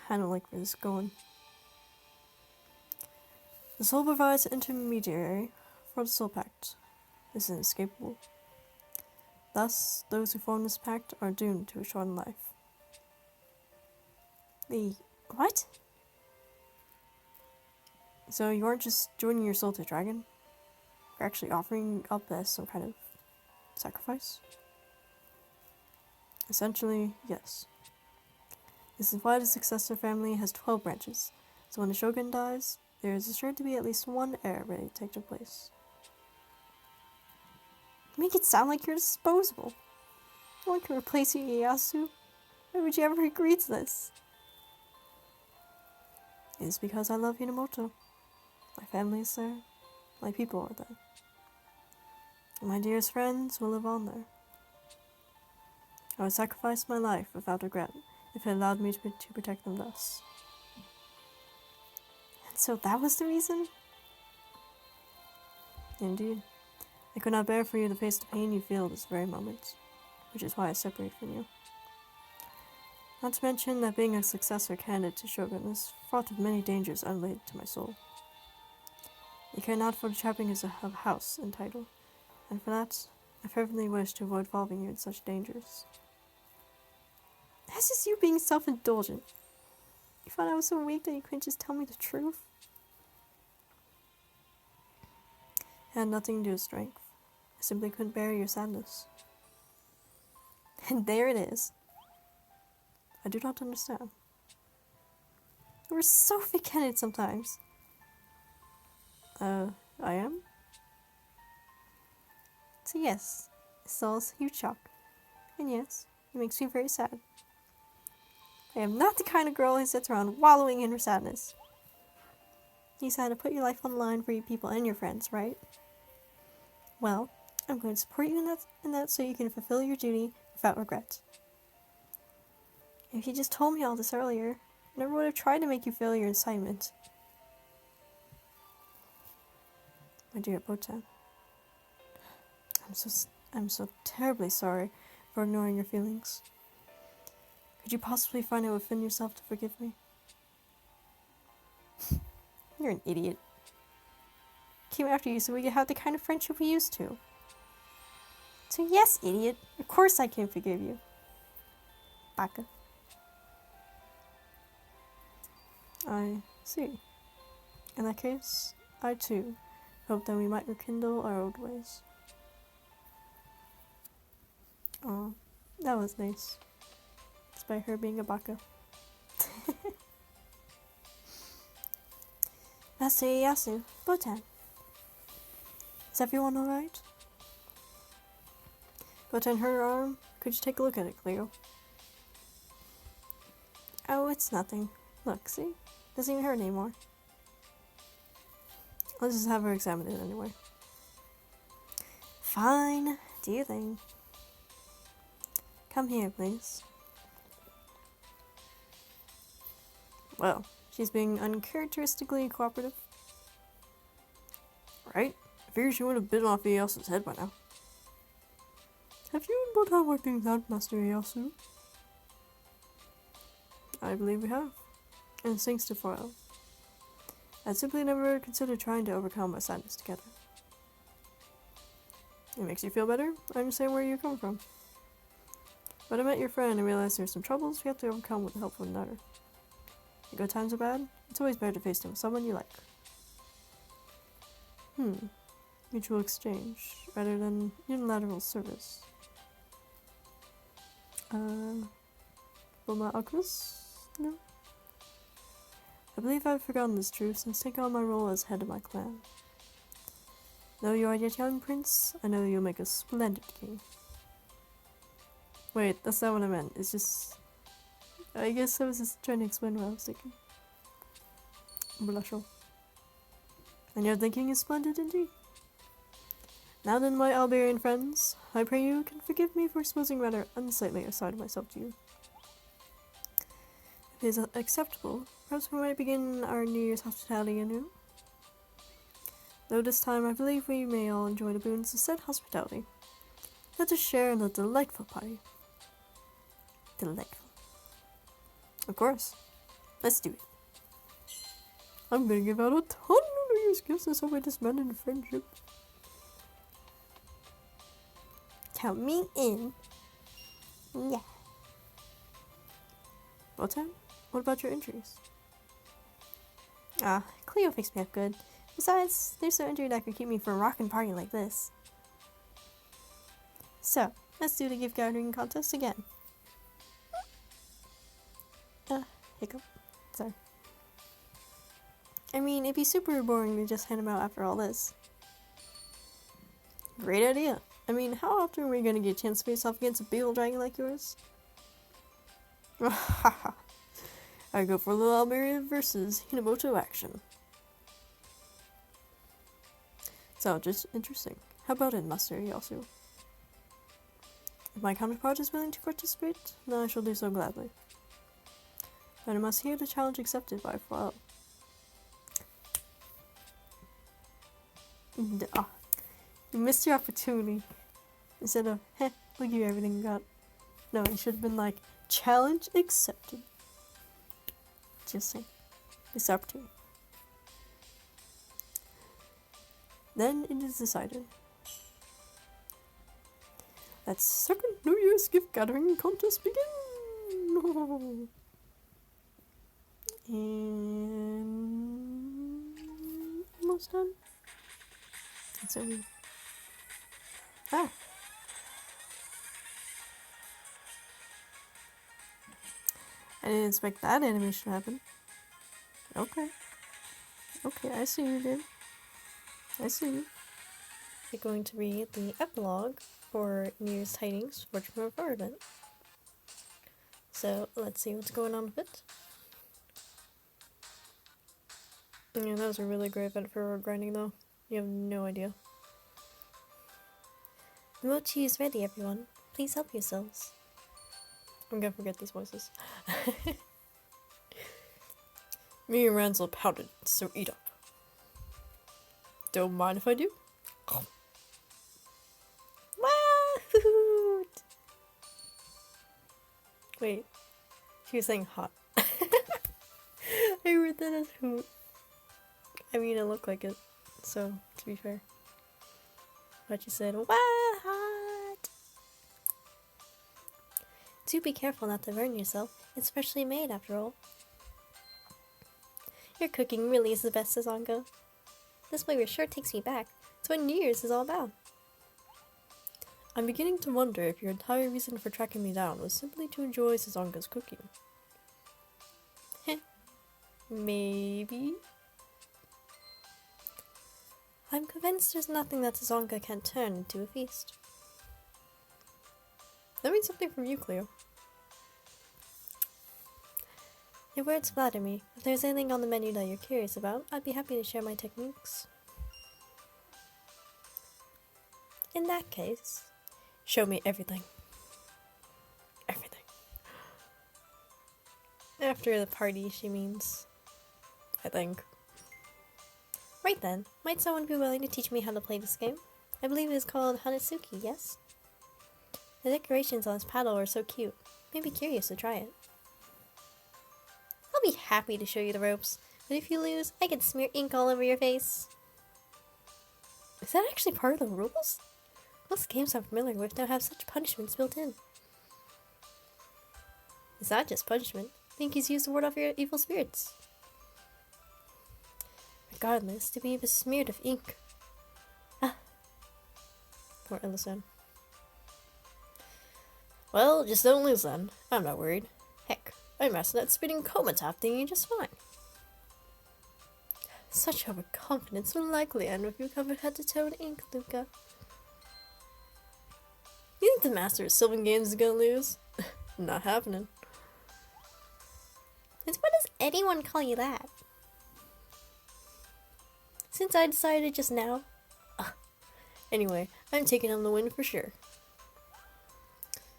I don't like where this is going. The soul provides an intermediary for the soul pact. This is inescapable. Thus, those who form this pact are doomed to a shortened life. The what? So you aren't just joining your soul to a dragon? You're actually offering up as some kind of sacrifice? Essentially, yes. This is why the successor family has 12 branches, so when the shogun dies, there is assured to be at least one heir ready to take their place. You make it sound like you're disposable. No one can replace you, Ieyasu. Why would you ever agree to this? It is because I love Inamoto. My family is there. My people are there. And my dearest friends will live on there. I would sacrifice my life without regret if it allowed me to protect them thus. And so that was the reason? Indeed. I could not bear for you to face the pain you feel this very moment, which is why I separated from you. Not to mention that being a successor candidate to Shogun is fraught with many dangers unrelated to my soul. I care not for the trappings of house and title, and for that, I fervently wish to avoid involving you in such dangers. That's just you being self-indulgent. You thought I was so weak that you couldn't just tell me the truth? It had nothing to do with strength. I simply couldn't bear your sadness. And there it is. I do not understand. You were so thick-headed sometimes. I am? So yes, it's all a huge shock. And yes, it makes me very sad. I am not the kind of girl who sits around wallowing in her sadness. You decided to put your life on the line for your people and your friends, right? Well, I'm going to support you in that so you can fulfill your duty without regret. If you just told me all this earlier, I never would have tried to make you fail your assignment. My dear Botan, I'm so terribly sorry for ignoring your feelings. Could you possibly find it within yourself to forgive me? You're an idiot. I came after you so we could have the kind of friendship we used to. So yes, idiot, of course I can forgive you. Baka. I see. In that case, I too hope that we might rekindle our old ways. Oh, that was nice. Despite her being a baka. Master Ieyasu, Botan. Is everyone alright? Botan hurt her arm. Could you take a look at it, Cleo? Oh, it's nothing. Look, see? Doesn't even hurt anymore. Let's just have her examine it anyway. Fine. Do your thing. Come here, please. Well, she's being uncharacteristically cooperative. Right? I figured she would have bitten off Ieyasu's head by now. Have you and Botan worked things out, Master Ieyasu? I believe we have. And thanks to foil. I'd simply never considered trying to overcome my sadness together. It makes you feel better? I understand where you're coming from. When I met your friend and realized there's some troubles we have to overcome with the help of another. The good times are bad, it's always better to face them with someone you like. Mutual exchange, rather than unilateral service. Bulma Alchemist? No? I believe I've forgotten this truth since taking on my role as head of my clan. Though you are yet young, Prince, I know you'll make a splendid king. Wait, that's not what I meant. It's just... I guess I was just trying to explain what I was thinking. Blusho. And your thinking is splendid indeed. Now then, my Alberian friends, I pray you can forgive me for exposing rather unsightly a side of myself to you. If it is acceptable, perhaps we might begin our New Year's hospitality anew. Though this time I believe we may all enjoy the boons of said hospitality. Let us share in the delightful party. Delightful. Of course. Let's do it. I'm gonna give out a ton of Year's gifts is how we disbanded friendship. Count me in. Yeah. Botan, what about your injuries? Cleo fixed me up good. Besides, there's no injury that could keep me from a rockin' party like this. So, let's do the gift gathering contest again. Hiccup. Sorry. I mean, it'd be super boring to just hand them out after all this. Great idea. I mean, how often are we gonna get a chance to face off against a big old dragon like yours? I go for a little Almeria versus Hinamoto action. So, just interesting. How about it, Master Yasu? If my counterpart is willing to participate, then I shall do so gladly. But I must hear the challenge accepted by Afar. You missed your opportunity. Instead of, we'll give you everything you got. No, it should have been like, challenge accepted. Just saying. This opportunity. Then it is decided. Let's second New Year's gift gathering contest begin! And almost done. It's over. Ah. I didn't expect that animation to happen. Okay. Okay, I see you, dude. I see you. We're going to read the epilogue for New Year's Tidings for the Afar event. So, let's see what's going on with it. Yeah, that was a really great event for grinding, though. You have no idea. The mochi is ready, everyone. Please help yourselves. I'm gonna forget these voices. Me and Ransel pouted, so eat up. Don't mind if I do? Wait, she was saying hot. I read that as hoot. I mean, it looked like it, so, to be fair. But you said, wah, hot! Do be careful not to burn yourself. It's freshly made, after all. Your cooking really is the best, Sazonga. This flavor sure takes me back to what New Year's is all about. I'm beginning to wonder if your entire reason for tracking me down was simply to enjoy Sazonga's cooking. Heh. Maybe? I'm convinced there's nothing that Sazonga can't turn into a feast. That means something from you, Cleo. Your words flatter me. If there's anything on the menu that you're curious about, I'd be happy to share my techniques. In that case, show me everything. Everything. After the party, she means. I think. Right then, might someone be willing to teach me how to play this game? I believe it is called Hanatsuki, yes? The decorations on his paddle are so cute. Made me curious to try it. I'll be happy to show you the ropes, but if you lose, I can smear ink all over your face. Is that actually part of the rules? Most games I'm familiar with don't have such punishments built in. It's not just punishment. Pinky's used to ward off your evil spirits. Regardless, to be besmeared of ink. Poor Ellison. Well, just don't lose then. I'm not worried. Heck, I mastered that spitting comatop thingy just fine. Such overconfidence will likely end with you covered head to toe in ink, Luca. You think the master of Sylvan Games is gonna lose? Not happening. And why does anyone call you that? Since I decided just now. Anyway, I'm taking on the win for sure.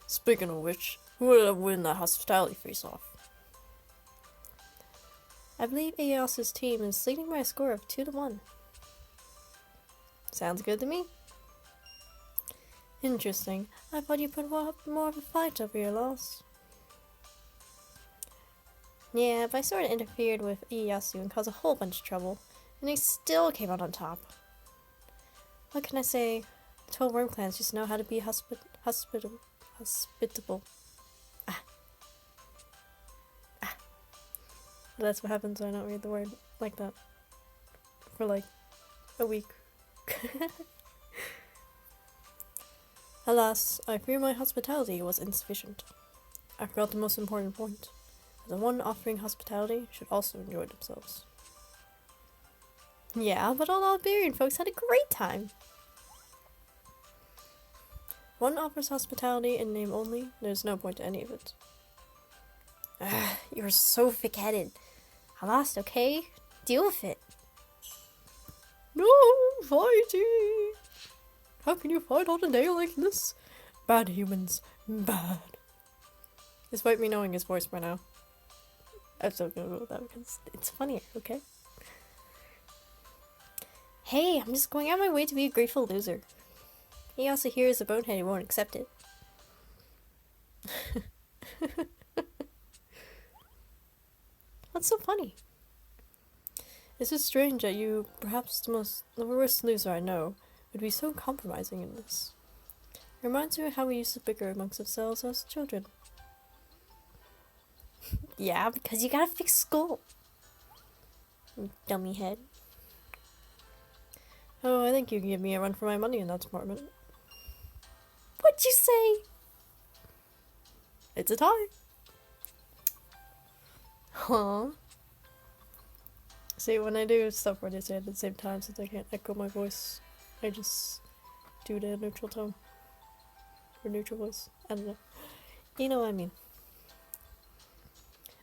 Speaking of which, who would win that hospitality face-off? I believe Ieyasu's team is leading by a score of 2-1. Sounds good to me. Interesting. I thought you put more of a fight over your loss. Yeah, but I sort of interfered with Ieyasu and caused a whole bunch of trouble. and he still came out on top. What can I say? The 12 worm clans just know how to be hospitable. That's what happens when I don't read the word like that for like a week. Alas, I fear my hospitality was insufficient. I forgot the most important point. The one offering hospitality should also enjoy themselves. Yeah, but all the Alberian folks had a great time. One offers hospitality in name only, there's no point to any of it. You're so thick-headed. I lost, okay? Deal with it. No, fighting! How can you fight on a day like this? Bad humans. Bad. Despite me knowing his voice by now. I'm still gonna go with that because it's funnier, okay? Hey, I'm just going out my way to be a grateful loser. He also hears a bonehead, he won't accept it. What's so funny? It's just strange that you, perhaps the worst loser I know, would be so compromising in this. It reminds me of how we used to bicker amongst ourselves as children. Yeah, because you gotta fix school. Dummy head. Oh, I think you can give me a run for my money in that department. What'd you say? It's a tie. Huh? See, when I do stuff where they say it at the same time, since I can't echo my voice, I just do the neutral tone. Or neutral voice. I don't know. You know what I mean.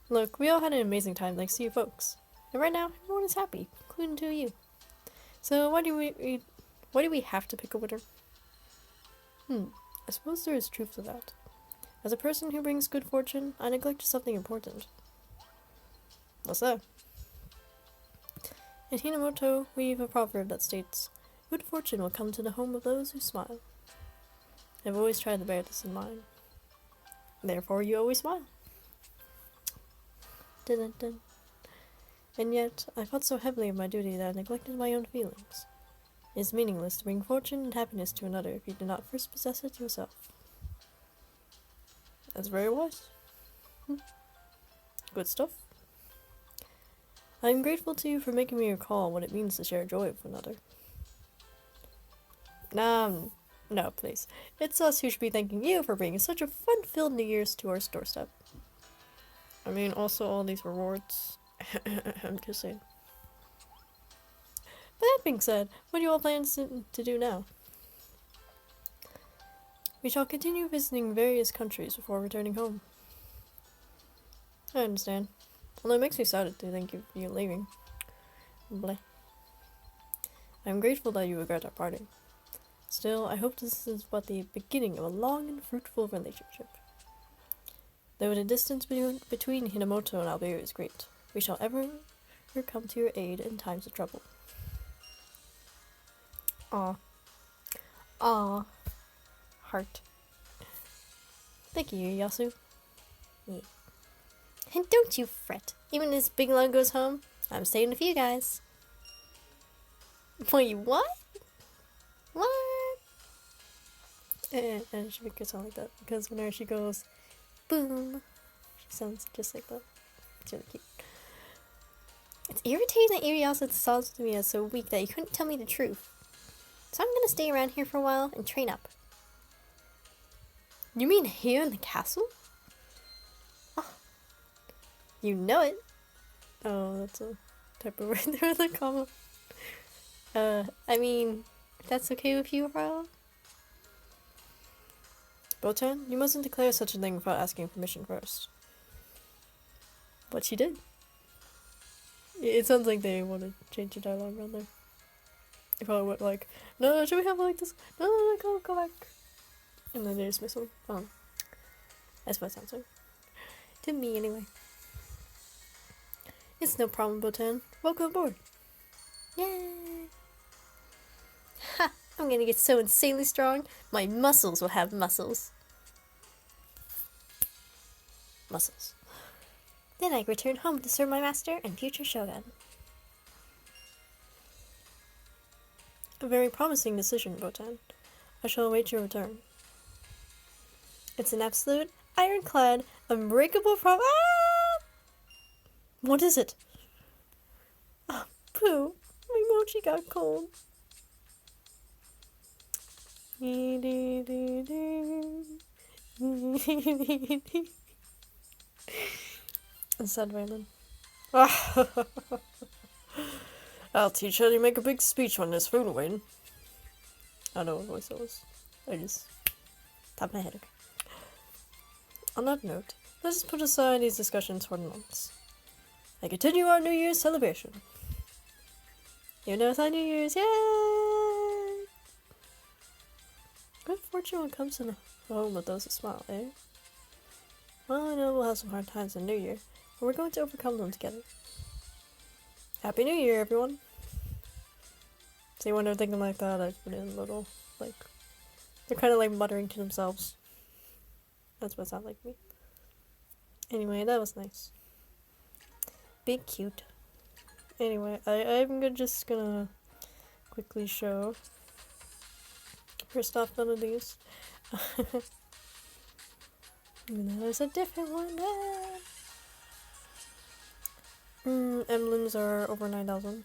Look, we all had an amazing time thanks to you folks. And right now, everyone is happy, including two of you. So why do we have to pick a winner? I suppose there is truth to that. As a person who brings good fortune, I neglected something important. What's that? In Hinamoto, we have a proverb that states, good fortune will come to the home of those who smile. I've always tried to bear this in mind. Therefore, you always smile. Dun dun dun. And yet, I fought so heavily of my duty that I neglected my own feelings. It is meaningless to bring fortune and happiness to another if you do not first possess it yourself. That's very wise. Good stuff. I am grateful to you for making me recall what it means to share joy with another. No, please. It's us who should be thanking you for bringing such a fun-filled New Year's to our doorstep. I mean, also all these rewards. I'm just saying. But that being said, what do you all plan to do now? We shall continue visiting various countries before returning home. I understand. Although it makes me sad to think of you leaving. Bleh. I am grateful that you regret our parting. Still, I hope this is but the beginning of a long and fruitful relationship. Though the distance between Hinamoto and Alberia is great, we shall ever come to your aid in times of trouble. Aw. Aw. Heart. Thank you, Yasu. Yeah. And don't you fret. Even if this big lug goes home, I'm staying with you guys. Wait, what? What? And she makes it sound like that, because whenever she goes, boom, she sounds just like that. It's really cute. It's irritating that Iriasa sounds to me as so weak that you couldn't tell me the truth. So I'm gonna stay around here for a while and train up. You mean here in the castle? Oh, you know it. Oh, that's a type of word there with a comma. I mean, if that's okay with you, Raul? Botan, you mustn't declare such a thing without asking permission first. But she did. It sounds like they want to change the dialogue around there. If I went like, no, should we have it like this? No, go back. And then they dismiss him. That's what it sounds like. To me, anyway. It's no problem, Botan. Welcome aboard. Yay! Ha! I'm gonna get so insanely strong, my muscles will have muscles. Muscles. Then I return home to serve my master and future shogun. A very promising decision, Botan. I shall await your return. It's an absolute, ironclad, unbreakable What is it? Oh, poo. My mochi got cold. And sad violin. I'll teach her to make a big speech when there's food waiting. I don't know what voice that was. I just tapped my head. Okay. On that note, let's put aside these discussions for the months. I continue our New Year's celebration. You know it's on New Year's, yay! Good fortune will come to the home of those who smile, eh? Well, I know we'll have some hard times in New Year, but we're going to overcome them together. Happy New Year, everyone! See, when they're thinking like that, I put in a little, like, they're kind of like muttering to themselves. That's what it sounds like me. Anyway, that was nice. Big cute. Anyway, I'm just gonna quickly show. First off, none of these. There's a different one there. Emblems are over 9,000.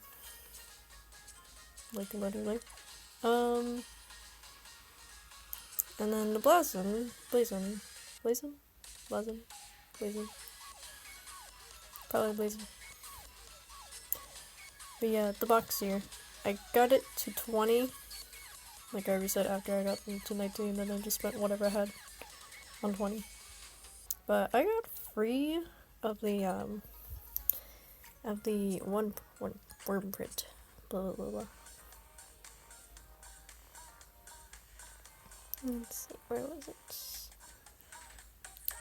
Like, literally. And then the blazon. Probably blazon. But yeah, the box here. I got it to 20. Like I already said, after I got them to 19, then I just spent whatever I had on 20. But I got free of the one worm print. Blah blah blah blah. Let's see, where was it?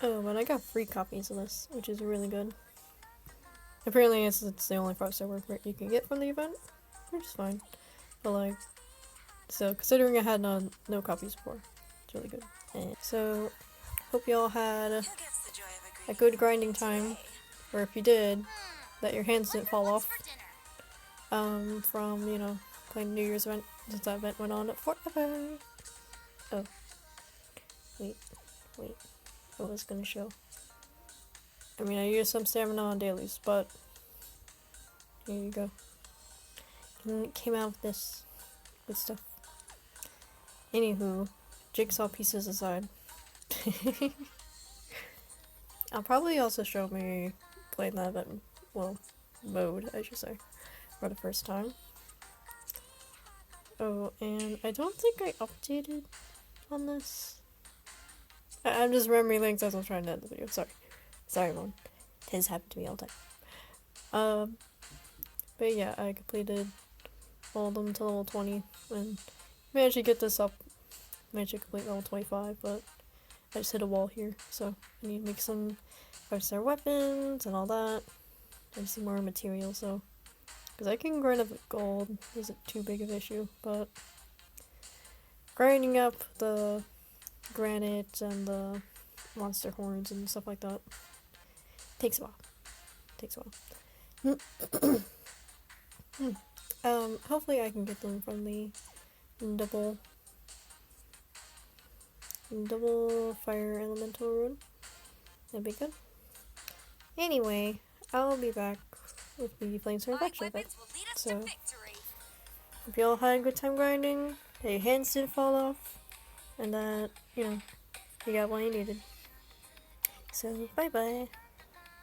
Oh, but I got free copies of this, which is really good. Apparently it's the only 5-star worm print you can get from the event, which is fine. But like, so considering I had no copies before, it's really good. And so, hope y'all had a good grinding time, or if you did, that your hands didn't fall off from, you know, playing the New Year's event, since that event went on forever. Oh. Wait. I was gonna show. I mean, I used some stamina on dailies, but here you go. And it came out with this good stuff. Anywho, jigsaw pieces aside. I'll probably also show me playing that event, well, mode, I should say, for the first time. Oh, and I don't think I updated on this. I'm just remembering things as I'm trying to end the video. Sorry, everyone. This happened to me all the time. But yeah, I completed all of them to level 20, and managed to get this up. Managed to complete level 25, but I just hit a wall here, so I need to make some 5-star weapons and all that. I just need more material, so because I can grind up gold isn't too big of an issue, but grinding up the granite and the monster horns and stuff like that takes a while. Hopefully I can get them from the double fire elemental rune. That'd be good. Anyway, I'll be back with the Flames Reflection event. So, hope y'all had a good time grinding, that your hands didn't fall off, and that, you know, you got what you needed. So, bye bye.